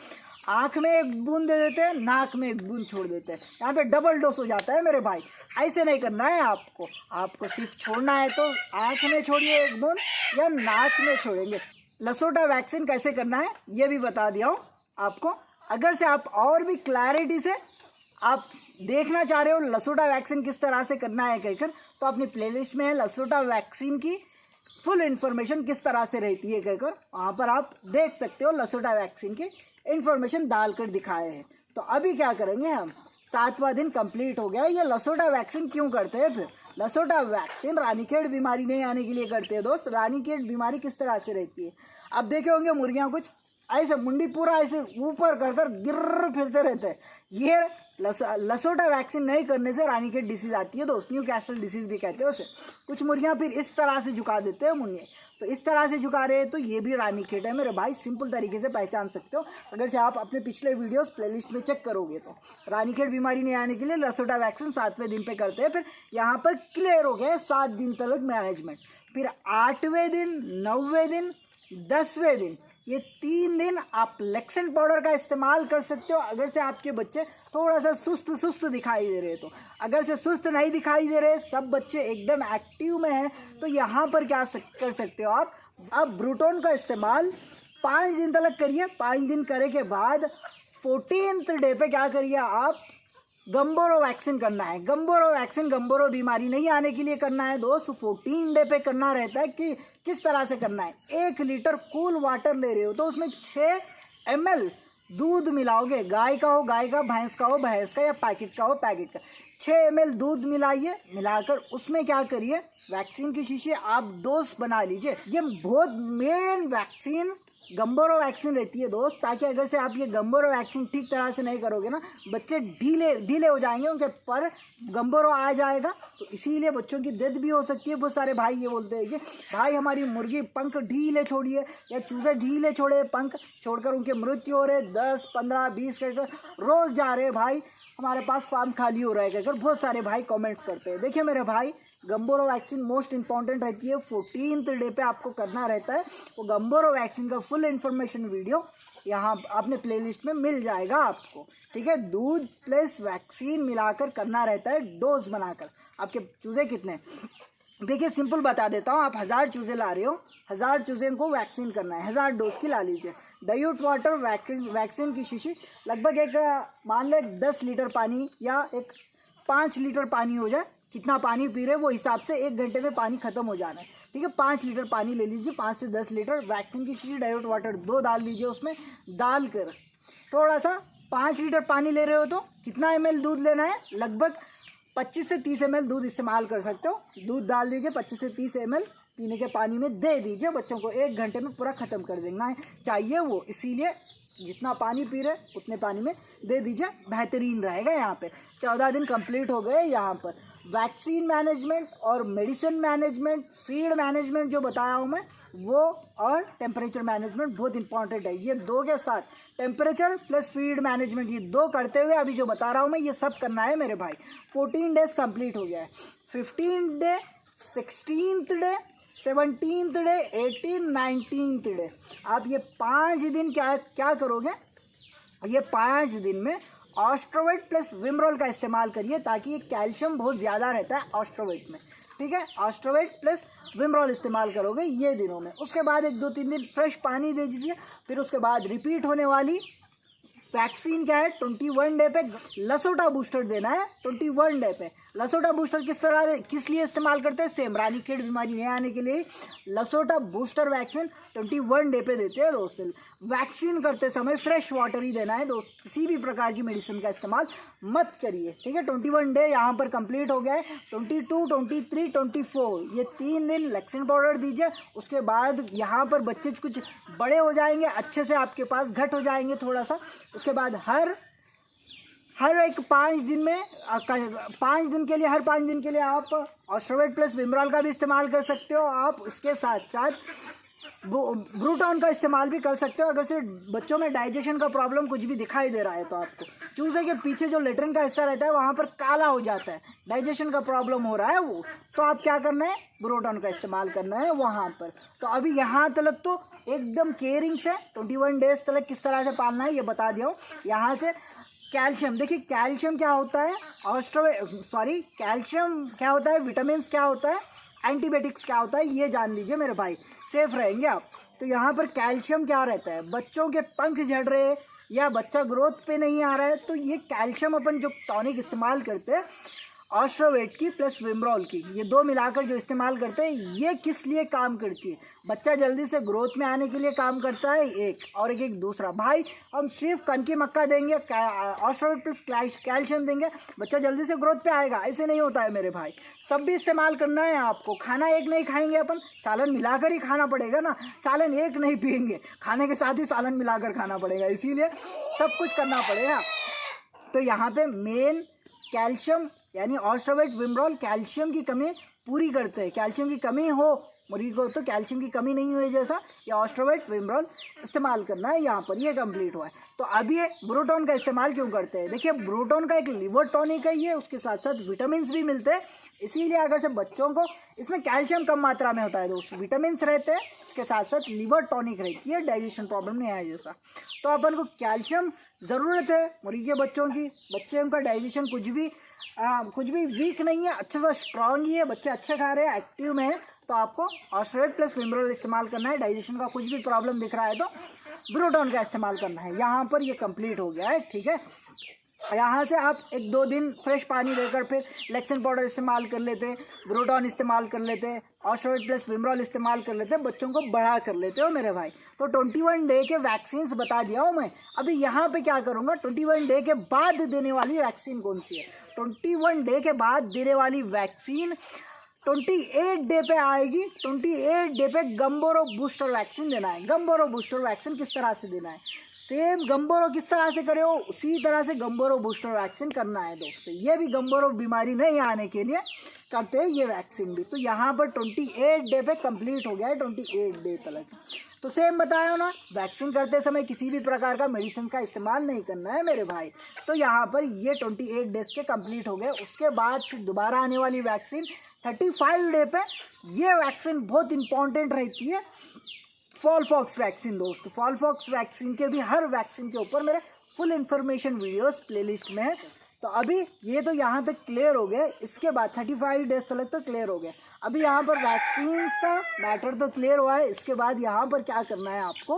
आँख में 1 बूंद दे देते हैं, नाक में 1 बूंद छोड़ देते हैं, यहाँ पे डबल डोज हो जाता है मेरे भाई। ऐसे नहीं करना है आपको सिर्फ छोड़ना है तो आँख में छोड़िए 1 बूंद या नाक में छोड़ेंगे। लसोटा वैक्सीन कैसे करना है ये भी बता दिया हूँ आपको। अगर से आप और भी क्लैरिटी से आप देखना चाह रहे हो लसोटा वैक्सीन किस तरह से करना है कहकर, तो अपनी प्लेलिस्ट में है लसोटा वैक्सीन की फुल इन्फॉर्मेशन किस तरह से रहती है कहकर, वहाँ पर आप देख सकते हो, लसोटा वैक्सीन की इन्फॉर्मेशन डालकर दिखाए हैं। तो अभी क्या करेंगे हम, 7वां दिन कंप्लीट हो गया। ये लसोटा वैक्सीन क्यों करते हैं फिर, लसोटा वैक्सीन रानीखेत बीमारी नहीं आने के लिए करते हैं दोस्त। रानीखेत बीमारी किस तरह से रहती है, अब देखे होंगे मुर्गियाँ कुछ ऐसे मुंडी पूरा ऐसे ऊपर कर गिर फिरते रहते हैं, ये लसोटा वैक्सीन नहीं करने से रानीखेत डिसीज़ आती है दोस्त, न्यूकास्टल डिसीज़ भी कहते हैं उसे। कुछ मुर्गियाँ फिर इस तरह से झुका देते हैं मुंडियाँ, तो इस तरह से झुका रहे हैं तो ये भी रानीखेत है मेरे भाई, सिंपल तरीके से पहचान सकते हो अगर से आप अपने पिछले वीडियोस प्लेलिस्ट में चेक करोगे तो। रानीखेत बीमारी नहीं आने के लिए लसोटा वैक्सीन 7वें दिन पे करते हैं। फिर यहाँ पर क्लियर हो गया 7 दिन तक मैनेजमेंट। फिर 8वें दिन, 9वें दिन, 10वें दिन, ये 3 दिन आप लेक्सेंट पाउडर का इस्तेमाल कर सकते हो अगर से आपके बच्चे थोड़ा सा सुस्त दिखाई दे रहे तो। अगर से सुस्त नहीं दिखाई दे रहे, सब बच्चे एकदम एक्टिव में हैं, तो यहाँ पर क्या कर सकते हो आप ब्रूटोन का इस्तेमाल 5 दिन तक करिए। 5 दिन करे के बाद 14th डे पे क्या करिए आप, गंबोरो वैक्सीन करना है। गंबोरो वैक्सीन गंबोरो बीमारी नहीं आने के लिए करना है दोस्त। 14 डे पे करना रहता है कि किस तरह से करना है, 1 लीटर कूल वाटर ले रहे हो तो उसमें 6 ml दूध मिलाओगे, गाय का हो गाय का, भैंस का हो भैंस का, या पैकेट का हो पैकेट का। 6 ml दूध मिलाइए, मिलाकर उसमें क्या करिए, वैक्सीन की शीशी आप डोज बना लीजिए। ये बहुत मेन वैक्सीन गंबोरो वैक्सीन रहती है दोस्त, ताकि अगर से आप ये गंबोरो वैक्सीन ठीक तरह से नहीं करोगे ना, बच्चे ढीले हो जाएंगे, उनके पर गंबोरो आ जाएगा, तो इसीलिए बच्चों की डेथ भी हो सकती है। बहुत सारे भाई ये बोलते हैं कि भाई हमारी मुर्गी पंख ढीले छोड़िए या चूजे ढीले छोड़े, पंख छोड़कर उनके मृत्यु हो रहे, 10, 15, 20 कहकर रोज़ जा रहे भाई, हमारे पास फार्म खाली हो रहा है कहकर बहुत सारे भाई कमेंट्स करते हैं। देखिए मेरे भाई, गंबोरो वैक्सीन मोस्ट इंपॉर्टेंट रहती है, 14th डे पे आपको करना रहता है। वो गंबोरो वैक्सीन का फुल इन्फॉर्मेशन वीडियो यहाँ अपने प्लेलिस्ट में मिल जाएगा आपको, ठीक है। दूध प्लस वैक्सीन मिलाकर करना रहता है, डोज बनाकर। आपके चूजे कितने, देखिए सिंपल बता देता हूँ, आप 1000 चूजे ला रहे हो, 1000 चूजे को वैक्सीन करना है, 1000 डोज की ला लीजिए। डाइल्यूट वाटर वैक्सीन की शीशी लगभग एक मान लो 10 लीटर पानी या एक 5 लीटर पानी हो जाए, कितना पानी पी रहे वो हिसाब से 1 घंटे में पानी खत्म हो जाना है, ठीक है। 5 लीटर पानी ले लीजिए, 5 से 10 लीटर वैक्सीन की शीशी, डाइल्यूट वाटर 2 डाल दीजिए उसमें, डालकर थोड़ा सा 5 लीटर पानी ले रहे हो तो कितना ml दूध लेना है, लगभग 25 से 30 ml दूध इस्तेमाल कर सकते हो। दूध डाल दीजिए, 25 से 30 ml पीने के पानी में दे दीजिए, बच्चों को 1 घंटे में पूरा ख़त्म कर देना है चाहिए वो, इसीलिए जितना पानी पी रहे उतने पानी में दे दीजिए, बेहतरीन रहेगा। यहाँ पे 14 दिन कंप्लीट हो गए। यहाँ पर वैक्सीन मैनेजमेंट और मेडिसिन मैनेजमेंट, फीड मैनेजमेंट जो बताया हूँ मैं वो, और टेम्परेचर मैनेजमेंट बहुत इंपॉर्टेंट है। ये 2 के साथ टेम्परेचर प्लस फीड मैनेजमेंट, ये 2 करते हुए अभी जो बता रहा हूँ मैं ये सब करना है मेरे भाई। 14 डेज कंप्लीट हो गया है, 15th day, 16th day, 17th day, 18, 19th day, आप ये 5 दिन क्या करोगे, ये 5 दिन में ऑस्ट्रोवेट प्लस विमरोल का इस्तेमाल करिए, ताकि ये कैल्शियम बहुत ज़्यादा रहता है ऑस्ट्रोवेट में। ठीक है। ऑस्ट्रोवेट प्लस विमरॉल इस्तेमाल करोगे ये दिनों में। उसके बाद 1-2-3 दिन फ्रेश पानी दे दीजिए। फिर उसके बाद रिपीट होने वाली वैक्सीन क्या है, 21 डे पे लसोटा बूस्टर देना है। 21 डे पे लसोटा बूस्टर किस लिए इस्तेमाल करते हैं, सेम रानीखेत बीमारी नहीं आने के लिए लसोटा बूस्टर वैक्सीन 21 डे पे देते हैं दोस्त। वैक्सीन करते समय फ्रेश वाटर ही देना है दोस्त, किसी भी प्रकार की मेडिसिन का इस्तेमाल मत करिए, ठीक है। 21 डे यहाँ पर कंप्लीट हो गया है। 22, 23, 24 ये 3 दिन लैक्सिन पाउडर दीजिए। उसके बाद यहाँ पर बच्चे कुछ बड़े हो जाएंगे, अच्छे से आपके पास घट हो जाएंगे थोड़ा सा। उसके बाद हर एक 5 दिन में 5 दिन के लिए हर 5 दिन के लिए आप ऑस्ट्रोवेट प्लस विमरॉल का भी इस्तेमाल कर सकते हो। आप उसके साथ साथ ब्रूटॉन का इस्तेमाल भी कर सकते हो। अगर से बच्चों में डाइजेशन का प्रॉब्लम कुछ भी दिखाई दे रहा है तो आपको चूजे के पीछे जो लेटरिन का हिस्सा रहता है वहाँ पर काला हो जाता है, डाइजेशन का प्रॉब्लम हो रहा है वो, तो आप क्या करना है, ब्रूटॉन का इस्तेमाल करना है वहाँ पर। तो अभी यहाँ तक तो एकदम केयरिंग से 21 डेज तक किस तरह से पालना है ये बता दिया हूँ। यहाँ से कैल्शियम, देखिए कैल्शियम क्या होता है, कैल्शियम क्या होता है, विटामिन क्या होता है, एंटीबायोटिक्स क्या होता है, ये जान लीजिए मेरे भाई, सेफ रहेंगे आप। तो यहाँ पर कैल्शियम क्या रहता है, बच्चों के पंख झड़ रहे या बच्चा ग्रोथ पे नहीं आ रहा है तो ये कैल्शियम अपन जो टॉनिक इस्तेमाल करते हैं ऑस्ट्रोवेट की प्लस विमरॉल की, ये 2 मिलाकर जो इस्तेमाल करते हैं, ये किस लिए काम करती है, बच्चा जल्दी से ग्रोथ में आने के लिए काम करता है एक, और एक दूसरा भाई हम सिर्फ कनकी मक्का देंगे, ऑस्ट्रोवेट प्लस कैल्शियम देंगे, बच्चा जल्दी से ग्रोथ पे आएगा, ऐसे नहीं होता है मेरे भाई। सब भी इस्तेमाल करना है आपको, खाना एक नहीं खाएंगे अपन, सालन मिलाकर ही खाना पड़ेगा ना, सालन एक नहीं पियेंगे, खाने के साथ ही सालन मिलाकर खाना पड़ेगा, इसीलिए सब कुछ करना पड़ेगा। तो यहाँ पे मेन कैल्शियम यानी ऑस्ट्रोवेट विमरॉल कैल्शियम की कमी पूरी करते हैं। कैल्शियम की कमी हो मुर्गी को तो कैल्शियम की कमी नहीं हुई जैसा, ये ऑस्ट्रोवेट विमरॉल इस्तेमाल करना है, यहाँ पर ये कंप्लीट हुआ है। तो अब ये ब्रूटॉन का इस्तेमाल क्यों करते हैं, देखिए ब्रूटॉन का एक लिवर टॉनिक है ये, उसके साथ साथ विटामिन भी मिलते हैं, इसीलिए अगर से बच्चों को इसमें कैल्शियम कम मात्रा में होता है दोस्त, विटामिन रहते हैं, इसके साथ साथ लिवर टॉनिक रहती है, डाइजेशन प्रॉब्लम नहीं आए जैसा। तो अपन को कैल्शियम ज़रूरत है मुर्गी के बच्चों की, बच्चे का डाइजेशन कुछ भी वीक नहीं है, अच्छा सा स्ट्रांग ही है, बच्चे अच्छे खा रहे हैं, एक्टिव में है, तो आपको ऑस्ट्रोवेट प्लस विमरॉल इस्तेमाल करना है। डाइजेशन का कुछ भी प्रॉब्लम दिख रहा है तो ब्रूटॉन का इस्तेमाल करना है। यहाँ पर ये कंप्लीट हो गया है, ठीक है। यहाँ से आप 1-2 दिन फ्रेश पानी देकर फिर लैक्सिन पाउडर इस्तेमाल कर लेते, ब्रूटॉन इस्तेमाल कर लेते, ऑस्ट्रोवेट प्लस विमरॉल इस्तेमाल कर लेते, बच्चों को बड़ा कर लेते हो मेरे भाई। तो 21 डे के वैक्सीन्स बता दिया हूँ मैं। अभी यहाँ पे क्या करूँगा, 21 डे के बाद देने वाली वैक्सीन कौन सी है, 21 डे के बाद देने वाली वैक्सीन 28 डे पे आएगी। 28 डे पे गम्बोरो बूस्टर वैक्सीन देना है। गम्बोरो बूस्टर वैक्सीन किस तरह से देना है, सेम गम्बोरो किस तरह से करे हो उसी तरह से गम्बोरो बूस्टर वैक्सीन करना है दोस्तों। ये भी गम्बोरो बीमारी नहीं आने के लिए करते हैं ये वैक्सीन भी। तो यहाँ पर 28 डे पे कंप्लीट हो गया है, 28 डे तक। तो सेम बताया ना, वैक्सीन करते समय किसी भी प्रकार का मेडिसिन का इस्तेमाल नहीं करना है मेरे भाई। तो यहाँ पर ये 28 डेज के कंप्लीट हो गए। उसके बाद फिर दोबारा आने वाली वैक्सीन 35 डे पे, ये वैक्सीन बहुत इंपॉर्टेंट रहती है, फॉल फॉक्स वैक्सीन दोस्त। फॉल फॉक्स वैक्सीन के भी हर वैक्सीन के ऊपर मेरे फुल इन्फॉर्मेशन वीडियोस प्लेलिस्ट में है। तो अभी ये तो यहाँ तक क्लियर हो गए, इसके बाद 35 डेज तक तो क्लियर हो गए। अभी यहाँ पर वैक्सीन का मैटर तो क्लियर हुआ है। इसके बाद यहाँ पर क्या करना है आपको,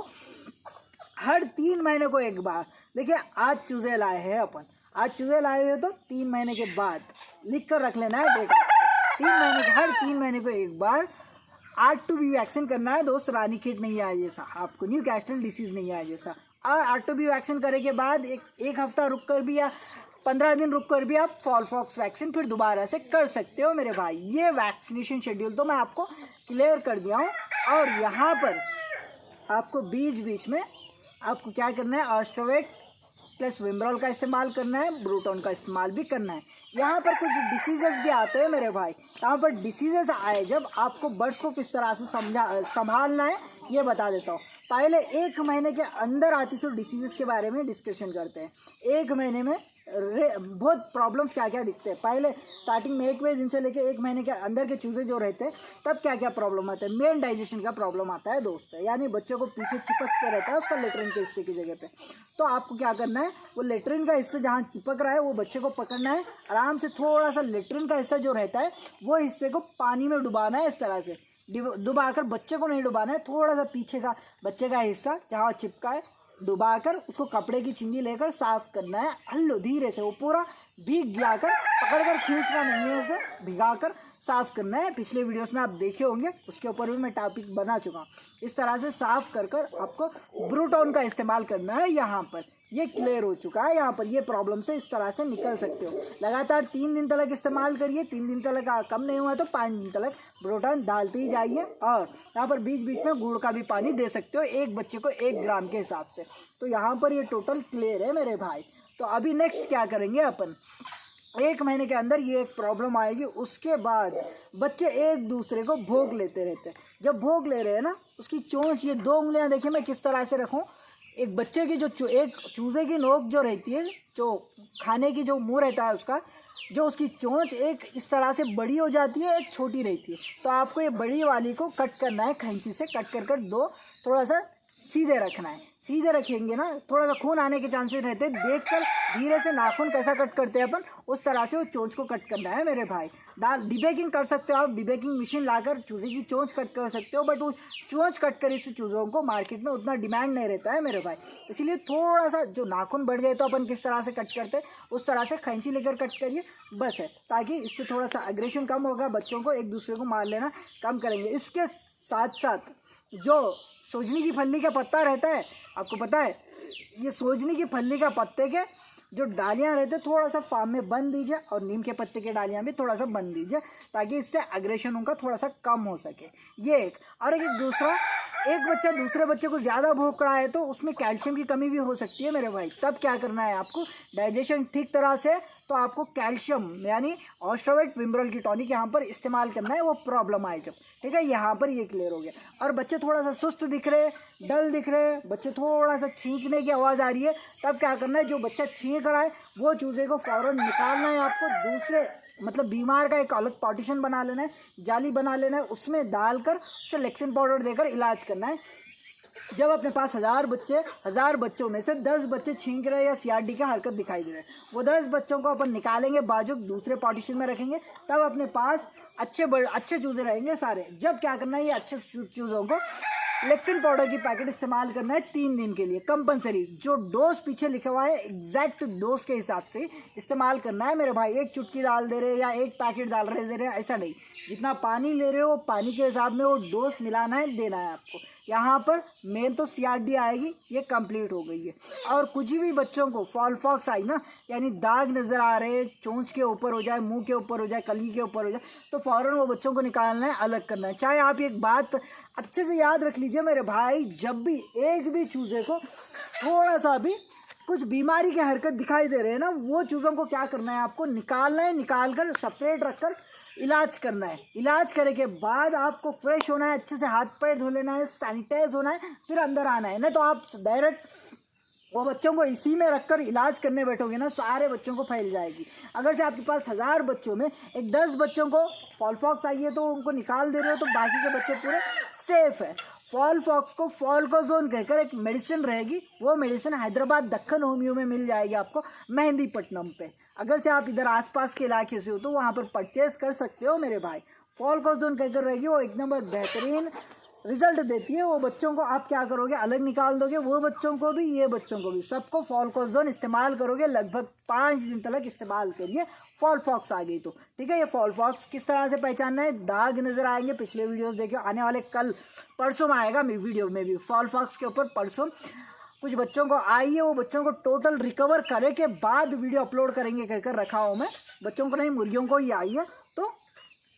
हर 3 महीने को एक बार, देखिए आज चूजे लाए हैं अपन, आज चूजे लाए हैं तो 3 महीने के बाद लिख कर रख लेना है डेट आपको। 3 महीने के हर 3 महीने को एक बार R2B वैक्सीन करना है दोस्त। रानीखेत नहीं आए जैसा, आपको न्यूकास्टल डिसीज़ नहीं आए जैसा। और R2B वैक्सीन करने के बाद एक हफ्ता रुक कर भी या 15 दिन रुक कर भी आप फॉल फॉक्स वैक्सीन फिर दोबारा से कर सकते हो मेरे भाई। ये वैक्सीनेशन शेड्यूल तो मैं आपको क्लियर कर दिया हूँ। और यहाँ पर आपको बीच बीच में आपको क्या करना है, ऑस्ट्रोवेट प्लस विमरॉल का इस्तेमाल करना है, ब्रूटॉन का इस्तेमाल भी करना है। यहाँ पर कुछ डिसीजेस भी आते हैं मेरे भाई। यहाँ पर डिसीजेस आए जब आपको बर्ड्स को किस तरह से संभालना है ये बता देता हूँ। पहले 1 महीने के अंदर आती सो डिसीजेस के बारे में डिस्कशन करते हैं। 1 महीने में बहुत प्रॉब्लम्स क्या क्या दिखते हैं। पहले स्टार्टिंग में 1वें दिन से लेके 1 महीने के अंदर के चूजे जो रहते हैं तब क्या क्या प्रॉब्लम आता है। मेन डाइजेशन का प्रॉब्लम आता है दोस्त, यानी बच्चों को पीछे चिपकते रहता है उसका लेटरिन के हिस्से की जगह पे। तो आपको क्या करना है, वो लेटरिन का हिस्सा जहाँ चिपक रहा है वो बच्चे को पकड़ना है, आराम से थोड़ा सा लेटरिन का हिस्सा जो रहता है वो हिस्से को पानी में डुबाना है। इस तरह से डुबाकर, बच्चे को नहीं डुबाना है, थोड़ा सा पीछे का बच्चे का हिस्सा जहाँ चिपका है डुबाकर उसको कपड़े की चिंदी लेकर साफ करना है। हल्लो धीरे से, वो पूरा भीग गया कर, पकड़कर खींचना नहीं है, उसे भिगाकर साफ करना है। पिछले वीडियोस में आप देखे होंगे, उसके ऊपर भी मैं टॉपिक बना चुका हूँ। इस तरह से साफ कर कर आपको ब्रूटोन का इस्तेमाल करना है। यहाँ पर ये क्लियर हो चुका है। यहाँ पर ये प्रॉब्लम से इस तरह से निकल सकते हो। लगातार 3 दिन तक इस्तेमाल करिए। 3 दिन तक कम नहीं हुआ तो 5 दिन तक ब्रूटोन डालते ही जाइए। और यहाँ पर बीच बीच में गुड़ का भी पानी दे सकते हो, एक बच्चे को 1 ग्राम के हिसाब से। तो यहाँ पर ये टोटल क्लियर है मेरे भाई। तो अभी नेक्स्ट क्या करेंगे अपन, 1 महीने के अंदर ये एक प्रॉब्लम आएगी। उसके बाद बच्चे एक दूसरे को भोग लेते रहते हैं। जब भोग ले रहे हैं ना, उसकी चोंच, ये 2 उंगलियां देखिए मैं किस तरह से रखूं। एक बच्चे की जो एक चूजे की नोक जो रहती है, जो खाने की जो मुंह रहता है उसका, जो उसकी चोंच एक इस तरह से बड़ी हो जाती है, एक छोटी रहती है। तो आपको ये बड़ी वाली को कट करना है, कैंची से कट कर कर दो, थोड़ा सा सीधे रखना है। सीधे रखेंगे ना, थोड़ा सा खून आने के चांसेस रहते हैं। देखकर धीरे से नाखून कैसा कट करते हैं अपन, उस तरह से वो चोंच को कट करना है मेरे भाई। डिबेकिंग कर सकते हो आप, डिबेकिंग मशीन लाकर चूजे की चोंच कट कर सकते हो, बट वो चोंच कट कर इस चूज़ों को मार्केट में उतना डिमांड नहीं रहता है मेरे भाई। इसलिए थोड़ा सा जो नाखून बढ़ गए तो अपन किस तरह से कट करते हैं उस तरह से कैंची लेकर कट करिए, बस है। ताकि इससे थोड़ा सा अग्रेशन कम होगा, बच्चों को एक दूसरे को मार लेना कम करेंगे। इसके साथ साथ जो सोजनी की फली का पत्ता रहता है, आपको पता है, ये सोजनी की फली का पत्ते के जो डालियाँ रहते हैं थोड़ा सा फार्म में बंद दीजिए, और नीम के पत्ते के डालियाँ भी थोड़ा सा बंद दीजिए, ताकि इससे अग्रेशन उनका थोड़ा सा कम हो सके। ये एक। और एक दूसरा, एक बच्चा दूसरे बच्चे को ज़्यादा भूख रहा है तो उसमें कैल्शियम की कमी भी हो सकती है मेरे भाई। तब क्या करना है आपको, डाइजेशन ठीक तरह से, तो आपको कैल्शियम यानी ऑस्ट्रोवेट विम्ब्रल की टॉनिक यहाँ पर इस्तेमाल करना है, वो प्रॉब्लम आए जब। ठीक है, यहाँ पर ये क्लियर हो गया। और बच्चे थोड़ा सा सुस्त दिख रहे, डल दिख रहे, बच्चे थोड़ा सा छींकने की आवाज़ आ रही है, तब क्या करना है, जो बच्चा छींक रहा है वो चूजे को फ़ौरन निकालना है आपको। दूसरे मतलब बीमार का एक अलग पार्टीशन बना लेना है, जाली बना लेना है, उसमें डालकर उसे लेक्सिन पाउडर देकर इलाज करना है। जब अपने पास 1000 बच्चों में से 10 बच्चे छींक रहे या सीआरडी का हरकत दिखाई दे रहे हैं, वो 10 बच्चों को अपन निकालेंगे, बाजू दूसरे पार्टीशन में रखेंगे, तब अपने पास अच्छे चूजे रहेंगे सारे। जब क्या करना है, ये अच्छे चूज़ों को लेक्सिन पाउडर की पैकेट इस्तेमाल करना है 3 दिन के लिए कंपलसरी। जो डोज पीछे लिखा हुआ है एग्जैक्ट डोज के हिसाब से इस्तेमाल करना है मेरे भाई। 1 चुटकी डाल दे रहे या 1 पैकेट डाल रहे दे रहे, ऐसा नहीं। जितना पानी ले रहे हो पानी के हिसाब में वो डोज मिलाना है, देना है आपको। यहाँ पर मेन तो सीआरडी आएगी, ये कंप्लीट हो गई है। और कुछ भी बच्चों को फॉल फॉक्स आई ना, यानी दाग नज़र आ रहे, चोंच के ऊपर हो जाए, मुंह के ऊपर हो जाए, कली के ऊपर हो जाए, तो फ़ौरन वो बच्चों को निकालना है, अलग करना है। चाहे आप एक बात अच्छे से याद रख लीजिए मेरे भाई, जब भी एक भी चूज़े को थोड़ा सा भी कुछ बीमारी की हरकत दिखाई दे रहे हैं ना, वो चूज़ों को क्या करना है, आपको निकालना है, निकाल कर सेपरेट रख कर इलाज करना है। इलाज करने के बाद आपको फ्रेश होना है, अच्छे से हाथ पैर धो लेना है, सैनिटाइज होना है, फिर अंदर आना है। नहीं तो आप डायरेक्ट वो बच्चों को इसी में रखकर इलाज करने बैठोगे ना, सारे बच्चों को फैल जाएगी। अगर से आपके पास 1000 बच्चों में एक 10 बच्चों को फॉल फॉक्स आई है तो उनको निकाल दे रहे हो, तो बाकी के बच्चे पूरे सेफ है। फॉल फॉक्स को फॉल्कोजोन कहकर एक मेडिसिन रहेगी, वो मेडिसिन हैदराबाद दक्कन होम्यो में मिल जाएगी आपको, मेहंदीपट्टनम पे। अगर से आप इधर आसपास के इलाके से हो तो वहाँ पर परचेज कर सकते हो मेरे भाई। फॉल्कोजोन कहकर रहेगी, वो एक नंबर बेहतरीन रिजल्ट देती है। वो बच्चों को आप क्या करोगे, अलग निकाल दोगे, वो बच्चों को भी ये बच्चों को भी, सबको फॉल्कोजोन इस्तेमाल करोगे। लगभग 5 दिन तक इस्तेमाल करिए, फॉल फॉक्स आ गई तो। ठीक है, ये फॉल फॉक्स किस तरह से पहचानना है, दाग नज़र आएंगे, पिछले वीडियोस देखिए, आने वाले कल परसों में आएगा वीडियो में भी फॉल फॉक्स के ऊपर। परसों कुछ बच्चों को आई है, वो बच्चों को टोटल रिकवर करे के बाद वीडियो अपलोड करेंगे कहकर रखा हूँ मैं। बच्चों को नहीं, मुर्गियों को ही आई है, तो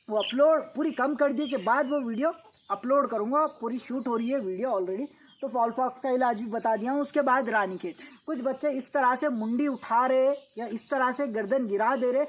वो अपलोड पूरी कम कर दी के बाद वो वीडियो अपलोड करूँगा। पूरी शूट हो रही है वीडियो ऑलरेडी। तो फॉल फॉक्स का इलाज भी बता दिया हूँ। उसके बाद रानीखेत, कुछ बच्चे इस तरह से मुंडी उठा रहे या इस तरह से गर्दन गिरा दे रहे,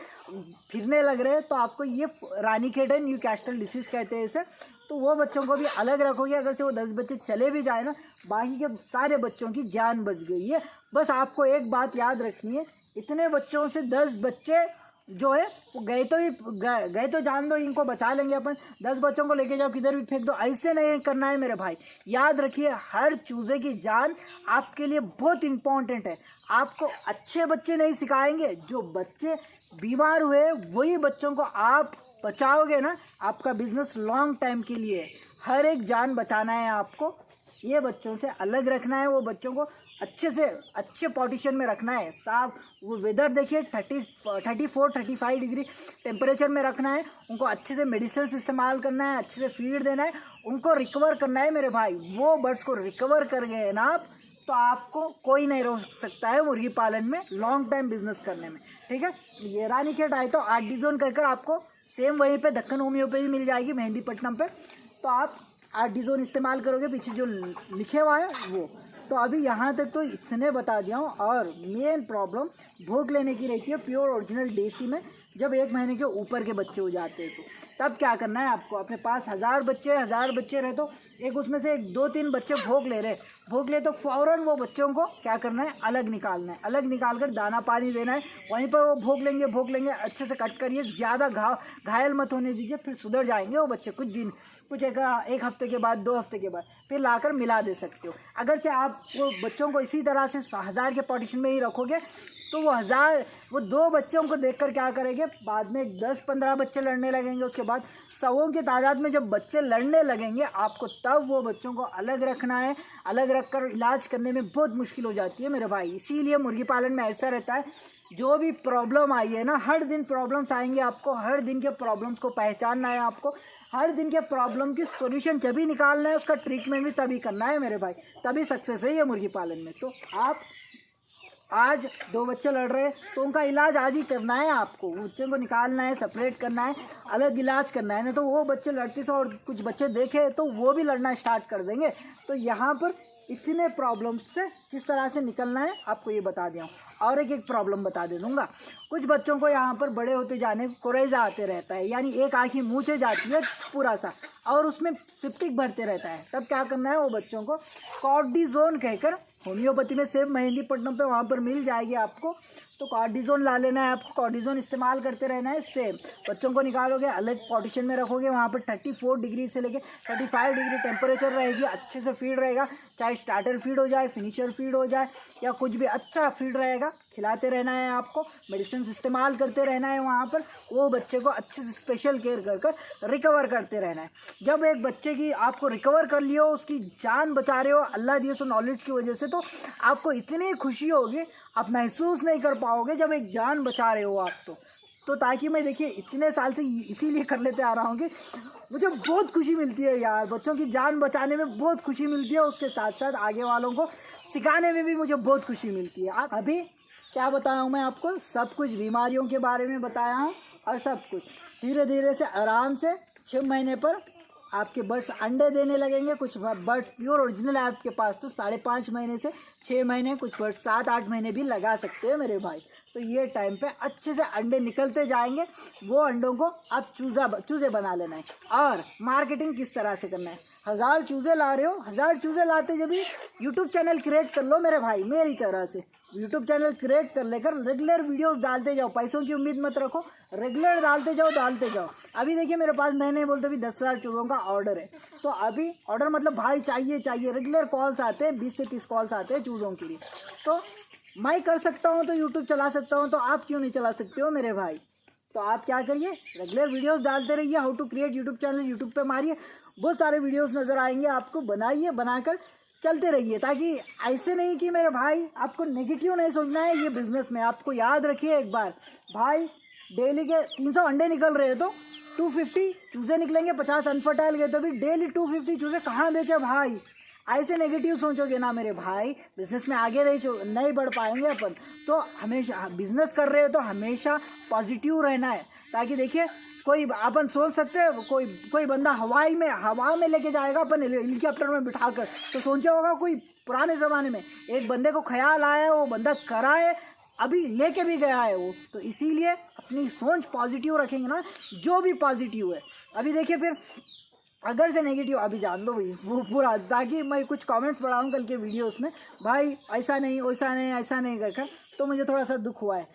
फिरने लग रहे, तो आपको ये रानीखेत है, न्यू कैस्टल डिसीज़ कहते हैं इसे। तो वो बच्चों को भी अलग रखोगे। अगर से वो 10 बच्चे चले भी जाए ना, बाकी के सारे बच्चों की जान बच गई है। बस आपको एक बात याद रखनी है, इतने बच्चों से 10 बच्चे जो है वो गए तो जान दो, इनको बचा लेंगे अपन। 10 बच्चों को लेके जाओ किधर भी फेंक दो, ऐसे नहीं करना है मेरे भाई। याद रखिए, हर चूजे की जान आपके लिए बहुत इंपॉर्टेंट है। आपको अच्छे बच्चे नहीं सिखाएंगे, जो बच्चे बीमार हुए वही बच्चों को आप बचाओगे ना, आपका बिजनेस लॉन्ग टाइम के लिए। हर एक जान बचाना है आपको, ये बच्चों से अलग रखना है, वो बच्चों को अच्छे से अच्छे पोजीशन में रखना है। साफ वो वेदर देखिए 34-35 डिग्री टेम्परेचर में रखना है। उनको अच्छे से मेडिसिन इस्तेमाल करना है, अच्छे से फीड देना है, उनको रिकवर करना है मेरे भाई। वो बर्ड्स को रिकवर कर गए ना आप, तो आपको कोई नहीं रोक सकता है मुर्गी पालन में लॉन्ग टाइम बिजनेस करने में, ठीक है। ये रानीखेत आए तो आर्टिजन कहकर आपको सेम वहीं पे दक्कन होम्योपैथी मिल जाएगी मेहंदीपट्टनम पे, तो आप आर्टिजन इस्तेमाल करोगे, पीछे जो लिखे हुआ है वो। तो अभी यहाँ तक तो इतने बता दिया हूँ। और मेन प्रॉब्लम भोग लेने की रहती है प्योर ओरिजिनल देसी में। जब 1 महीने के ऊपर के बच्चे हो जाते हैं तो तब क्या करना है आपको, अपने पास 1000 बच्चे रहे तो एक उसमें से 2-3 बच्चे भोग ले तो फ़ौरन वो बच्चों को क्या करना है, अलग निकालना है। अलग निकाल कर दाना पानी देना है, वहीं पर वो भोग लेंगे। अच्छे से कट करिए, ज़्यादा घायल मत होने दीजिए, फिर सुधर जाएंगे वो बच्चे। कुछ एक हफ्ते के बाद, 2 हफ्ते के बाद फिर लाकर मिला दे सकते हो। अगर से आप वो बच्चों को इसी तरह से 1000 के पोजीशन में ही रखोगे तो वो 2 बच्चों को देखकर क्या करेंगे, बाद में 10-15 बच्चे लड़ने लगेंगे। उसके बाद 100 की तादाद में जब बच्चे लड़ने लगेंगे आपको, तब वो बच्चों को अलग रखना है। अलग रखकर इलाज करने में बहुत मुश्किल हो जाती है मेरे भाई। इसीलिए मुर्गी पालन में ऐसा रहता है, जो भी प्रॉब्लम आई है ना, हर दिन प्रॉब्लम्स आएंगे आपको, हर दिन के प्रॉब्लम्स को पहचानना है आपको। हर दिन के प्रॉब्लम की सॉल्यूशन जब भी निकालना है, उसका ट्रीटमेंट भी तभी करना है मेरे भाई, तभी सक्सेस है ये मुर्गी पालन में। तो आप आज 2 बच्चे लड़ रहे हैं तो उनका इलाज आज ही करना है आपको। बच्चों को निकालना है, सेपरेट करना है, अलग इलाज करना है, नहीं तो वो बच्चे लड़ते से और कुछ बच्चे देखे तो वो भी लड़ना स्टार्ट कर देंगे। तो यहाँ पर इतने प्रॉब्लम्स से किस तरह से निकलना है आपको ये बता दिया हूँ। और एक प्रॉब्लम बता दे दूँगा, कुछ बच्चों को यहाँ पर बड़े होते जाने कोरेजा आते रहता है, यानी एक आँख ही मुँह से जाती है पूरा सा, और उसमें सिप्टिक भरते रहता है। तब क्या करना है, वो बच्चों को कॉर्टिजोन कहकर होम्योपैथी में सेम मेहंदीपट्टनम पे वहाँ पर मिल जाएगी आपको, तो कॉर्टिजोन ला लेना है आपको। कॉर्टिजोन इस्तेमाल करते रहना है। सेम बच्चों को निकालोगे, अलग पोजीशन में रखोगे, वहाँ पर 34 डिग्री से लेके 35 डिग्री टेम्परेचर रहेगी, अच्छे से फीड रहेगा। चाहे स्टार्टर फीड हो जाए, फिनिशर फीड हो जाए, या कुछ भी अच्छा फीड रहेगा, खिलाते रहना है आपको। मेडिसिन इस्तेमाल करते रहना है वहाँ पर। वो बच्चे को अच्छे से स्पेशल केयर कर रिकवर करते रहना है। जब एक बच्चे की आपको रिकवर कर लियो, उसकी जान बचा रहे हो अल्लाह दिए सो नॉलेज की वजह से, तो आपको इतनी खुशी होगी आप महसूस नहीं कर पाओगे जब एक जान बचा रहे हो आप। तो ताकि मैं देखिए इतने साल से इसीलिए कर लेते आ रहा हूँ कि मुझे बहुत खुशी मिलती है यार, बच्चों की जान बचाने में बहुत खुशी मिलती है। उसके साथ साथ आगे वालों को सिखाने में भी मुझे बहुत खुशी मिलती है। अभी क्या बताया हूँ मैं आपको, सब कुछ बीमारियों के बारे में बताया हूँ, और सब कुछ धीरे धीरे से आराम से 6 महीने पर आपके बर्ड्स अंडे देने लगेंगे। कुछ बर्ड्स प्योर ओरिजिनल है आपके पास तो 5.5 महीने से 6 महीने, कुछ बर्ड्स 7-8 महीने भी लगा सकते हैं मेरे भाई। तो ये टाइम पे अच्छे से अंडे निकलते जाएंगे। वो अंडों को आप चूज़े बना लेना है। और मार्केटिंग किस तरह से करना है, 1000 चूज़े ला रहे हो, 1000 चूज़े लाते जब भी यूट्यूब चैनल क्रिएट कर लो मेरे भाई, मेरी तरह से यूट्यूब चैनल क्रिएट कर लेकर रेगुलर वीडियोस डालते जाओ। पैसों की उम्मीद मत रखो, रेगुलर डालते जाओ। अभी देखिए मेरे पास नए बोलते भी 10,000 चूज़ों का ऑर्डर है। तो अभी ऑर्डर मतलब भाई चाहिए, रेगुलर कॉल्स आते हैं, 20 से 30 कॉल्स आते हैं चूज़ों के लिए। तो मैं कर सकता हूँ तो यूट्यूब चला सकता हूँ, तो आप क्यों नहीं चला सकते हो मेरे भाई। तो आप क्या करिए, रेगुलर वीडियोस डालते रहिए। How to create YouTube channel YouTube पे मारिए, बहुत सारे वीडियोस नज़र आएंगे आपको। बनाइए, बनाकर चलते रहिए, ताकि ऐसे नहीं कि मेरे भाई आपको नेगेटिव नहीं सोचना है ये बिज़नेस में। आपको याद रखिए एक बार भाई, डेली के 300 अंडे निकल रहे हैं तो 250 चूज़े निकलेंगे, 50 अनफर्टाइल गए तो भी डेली 250 चूज़े कहाँ बेचे भाई। ऐसे नेगेटिव सोचोगे ना मेरे भाई, बिज़नेस में आगे नहीं बढ़ पाएंगे अपन। तो हमेशा बिज़नेस कर रहे हो तो हमेशा पॉजिटिव रहना है, ताकि देखिए कोई अपन सोच सकते हैं कोई बंदा हवा में लेके जाएगा अपन हेलीकॉप्टर में बिठाकर, तो सोचा होगा कोई पुराने ज़माने में एक बंदे को ख्याल आया, वो बंदा कराए, अभी लेके भी गया है वो। तो इसीलिए अपनी सोच पॉजिटिव रखेंगे ना, जो भी पॉजिटिव है। अभी देखिए फिर अगर से नेगेटिव अभी जान दो भाई वो पूरा, ताकि मैं कुछ कमेंट्स पढ़ाऊँ कल के वीडियोस में, भाई ऐसा नहीं वैसा नहीं ऐसा नहीं कर, तो मुझे थोड़ा सा दुख हुआ है,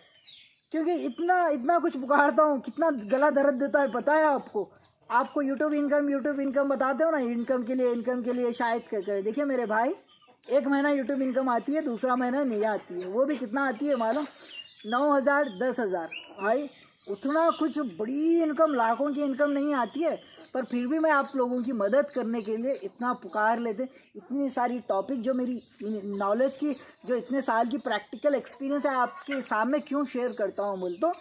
क्योंकि इतना कुछ पुकारता हूँ, कितना गला दर्द देता है पता है आपको यूट्यूब इनकम बताते हो ना, इनकम के लिए शायद कर देखिए मेरे भाई, एक महीना यूट्यूब इनकम आती है, दूसरा महीना नहीं आती है, वो भी कितना आती है मालूम, 9,000 10,000 भाई, उतना कुछ बड़ी इनकम, लाखों की इनकम नहीं आती है, पर फिर भी मैं आप लोगों की मदद करने के लिए इतना पुकार लेते, इतनी सारी टॉपिक जो मेरी नॉलेज की, जो इतने साल की प्रैक्टिकल एक्सपीरियंस है आपके सामने क्यों शेयर करता हूँ बोल, तो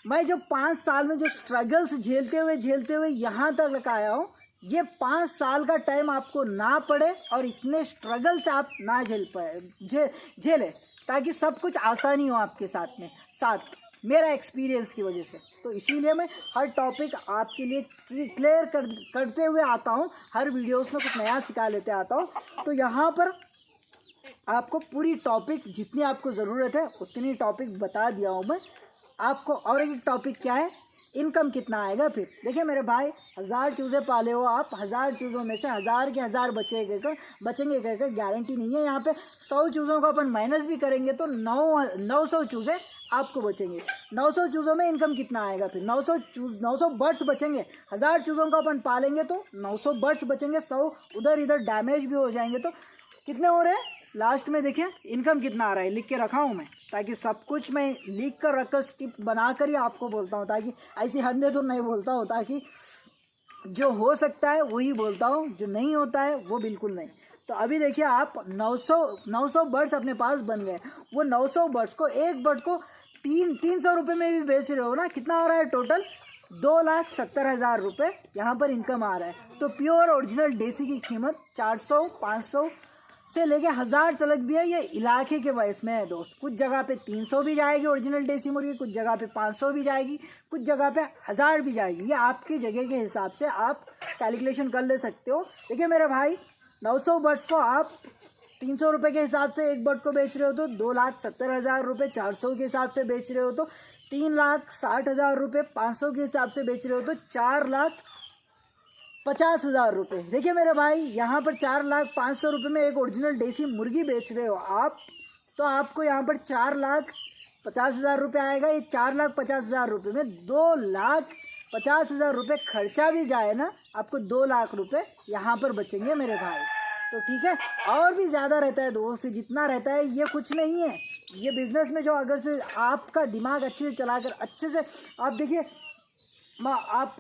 मैं जो 5 साल में जो स्ट्रगल्स झेलते हुए यहाँ तक आया हूँ, ये 5 साल का टाइम आपको ना पड़े और इतने स्ट्रगल से आप ना झेले, ताकि सब कुछ आसानी हो आपके साथ मेरा एक्सपीरियंस की वजह से। तो इसीलिए मैं हर टॉपिक आपके लिए क्लियर करते हुए आता हूँ, हर वीडियोस में कुछ नया सिखा लेते आता हूँ। तो यहाँ पर आपको पूरी टॉपिक जितनी आपको ज़रूरत है उतनी टॉपिक बता दिया हूँ मैं आपको। और एक टॉपिक क्या है, इनकम कितना आएगा। फिर देखिए मेरे भाई, 1000 चूज़े पाले हो आप, 1000 चूज़ों में से 1000 के 1000 बचेंगे कहकर गारंटी नहीं है। यहाँ पे 100 चूज़ों को अपन माइनस भी करेंगे तो 900 चूज़े आपको बचेंगे। 900 चूज़ों में इनकम कितना आएगा, फिर 900 बर्ड्स बचेंगे। 1000 चूज़ों को अपन पालेंगे तो 900 बर्ड्स बचेंगे, 100 उधर इधर डैमेज भी हो जाएंगे, तो कितने हो रहे हैं लास्ट में। देखिए इनकम कितना आ रहा है, लिख के रखा हूँ मैं, ताकि सब कुछ मैं लिख कर रखकर स्टिप बना कर ही आपको बोलता हूँ, ताकि ऐसी हंधे तो नहीं बोलता हूँ, ताकि जो हो सकता है वही बोलता हूँ, जो नहीं होता है वो बिल्कुल नहीं। तो अभी देखिए आप 900 बर्ड्स अपने पास बन गए। वो 900 बर्ड्स को, एक बर्ड को 300 रुपये में भी बेच रहे हो ना, कितना आ रहा है टोटल 2,70,000 रुपये यहाँ पर इनकम आ रहा है। तो प्योर ओरिजिनल देसी की कीमत 400 500 से लेके 1000 तक भी है। ये इलाके के वॉइस में है दोस्त, कुछ जगह पे 300 भी जाएगी ओरिजिनल देसी मुर्गी, कुछ जगह पे 500 भी जाएगी, कुछ जगह पे 1000 भी जाएगी। ये आपकी जगह के हिसाब से आप कैलकुलेशन कर ले सकते हो। देखिए मेरे भाई, 900 बर्ड्स को आप 300 रुपये के हिसाब से एक बर्ड को बेच रहे हो तो 2,70,000 रुपये, 400 के हिसाब से बेच रहे हो तो 3,60,000 रुपये, 500 के हिसाब से बेच रहे हो तो 4,50,000 रुपये। देखिए मेरे भाई, यहाँ पर 4,05,000 रुपये में एक ओरिजिनल देसी मुर्गी बेच रहे हो आप, तो आपको यहाँ पर 4,50,000 रुपये आएगा। ये 4,50,000 रुपये में 2,50,000 रुपये खर्चा भी जाए ना, आपको 2 लाख रुपये यहाँ पर बचेंगे मेरे भाई। तो ठीक है, और भी ज़्यादा रहता है दोस्त, जितना रहता है ये कुछ नहीं है। ये बिज़नेस में जो अगर से आपका दिमाग अच्छे से चलाकर अच्छे से आप देखिए, आप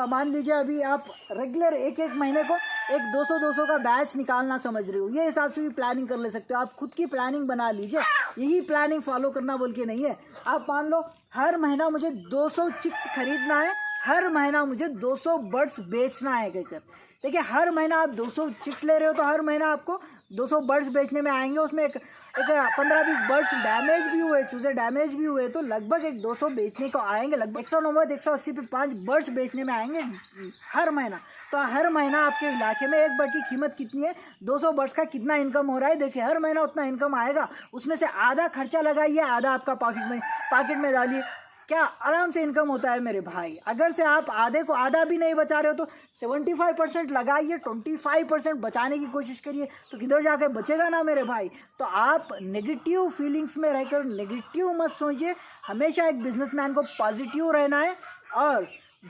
मान लीजिए अभी आप रेगुलर एक महीने को एक 200 का बैच निकालना समझ रहे हो, ये हिसाब से भी प्लानिंग कर ले सकते हो। आप खुद की प्लानिंग बना लीजिए, यही प्लानिंग फॉलो करना बोल के नहीं है। आप मान लो हर महीना मुझे 200 चिक्स खरीदना है, हर महीना मुझे 200 बर्ड्स बेचना है कहकर। देखिए हर महीना आप 200 चिक्स ले रहे हो तो हर महीना आपको 200 बर्ड्स बेचने में आएंगे। उसमें एक 15-20 बर्ड्स डैमेज भी हुए, चूजे डैमेज भी हुए, तो लगभग एक 200 बेचने को आएंगे। लगभग 190-180 पे 5 बर्ड्स बेचने में आएंगे हर महीना। तो हर महीना आपके इलाके में एक बर्ड की कीमत कितनी है, 200 बर्ड्स का कितना इनकम हो रहा है। देखिए हर महीना उतना इनकम आएगा, उसमें से आधा खर्चा लगाइए, आधा आपका पॉकेट में डालिए, क्या आराम से इनकम होता है मेरे भाई। अगर से आप आधे को आधा भी नहीं बचा रहे हो तो 75% लगाइए, 25% बचाने की कोशिश करिए, तो किधर जाकर बचेगा ना मेरे भाई। तो आप नेगेटिव फीलिंग्स में रहकर नेगेटिव मत सोचिए। हमेशा एक बिजनेसमैन को पॉजिटिव रहना है और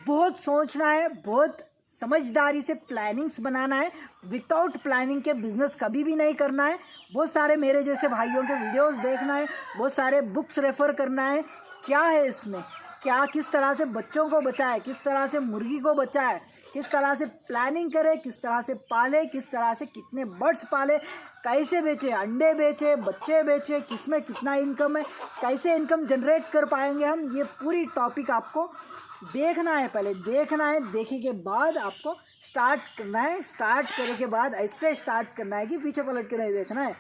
बहुत सोचना है, बहुत समझदारी से प्लानिंग्स बनाना है। विदाउट प्लानिंग के बिजनेस कभी भी नहीं करना है। बहुत सारे मेरे जैसे भाइयों के वीडियोस देखना है, बहुत सारे बुक्स रेफर करना है, क्या है इसमें, क्या किस तरह से बच्चों को बचाए, किस तरह से मुर्गी को बचाए, किस तरह से प्लानिंग करे, किस तरह से पाले, किस तरह से कितने बर्ड्स पाले, कैसे बेचे, अंडे बेचे, बच्चे बेचे, किस में कितना इनकम है, कैसे इनकम जनरेट कर पाएंगे हम, ये पूरी टॉपिक आपको देखना है। पहले देखना है, देखने के बाद आपको स्टार्ट करना है। स्टार्ट करने के बाद ऐसे स्टार्ट करना है कि पीछे पलट के नहीं देखना है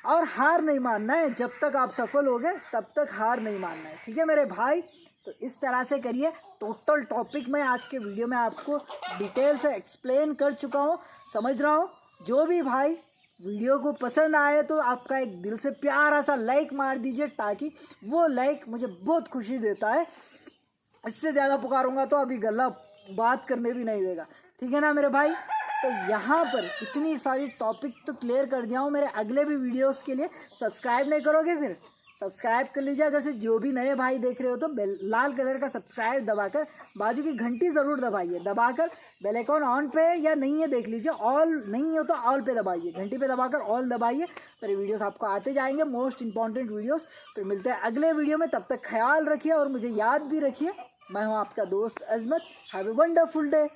और हार नहीं मानना है। जब तक आप सफल हो गए तब तक हार नहीं मानना है, ठीक है मेरे भाई। तो इस तरह से करिए। टोटल टॉपिक मैं आज के वीडियो में आपको डिटेल से एक्सप्लेन कर चुका हूँ, समझ रहा हूँ। जो भी भाई वीडियो को पसंद आए तो आपका एक दिल से प्यारा सा लाइक मार दीजिए, ताकि वो लाइक मुझे बहुत खुशी देता है। इससे ज़्यादा पुकारूंगा तो अभी गला बात करने भी नहीं देगा, ठीक है। ठीक है ना मेरे भाई। तो यहाँ पर इतनी सारी टॉपिक तो क्लियर कर दिया हूँ। मेरे अगले भी वीडियोस के लिए सब्सक्राइब नहीं करोगे, फिर सब्सक्राइब कर लीजिए। अगर से जो भी नए भाई देख रहे हो तो लाल कलर का सब्सक्राइब दबाकर बाजू की घंटी ज़रूर दबाइए, दबाकर बेल आइकॉन ऑन पे या नहीं है देख लीजिए, ऑल नहीं हो तो ऑल पे दबाइए, घंटी पे दबाकर ऑल दबाइए। मेरे वीडियोस आपको आते जाएंगे, मोस्ट इंपॉर्टेंट वीडियोस। फिर मिलते हैं अगले वीडियो में, तब तक ख्याल रखिए और मुझे याद भी रखिए। मैं हूँ आपका दोस्त Azmat. Have a wonderful day.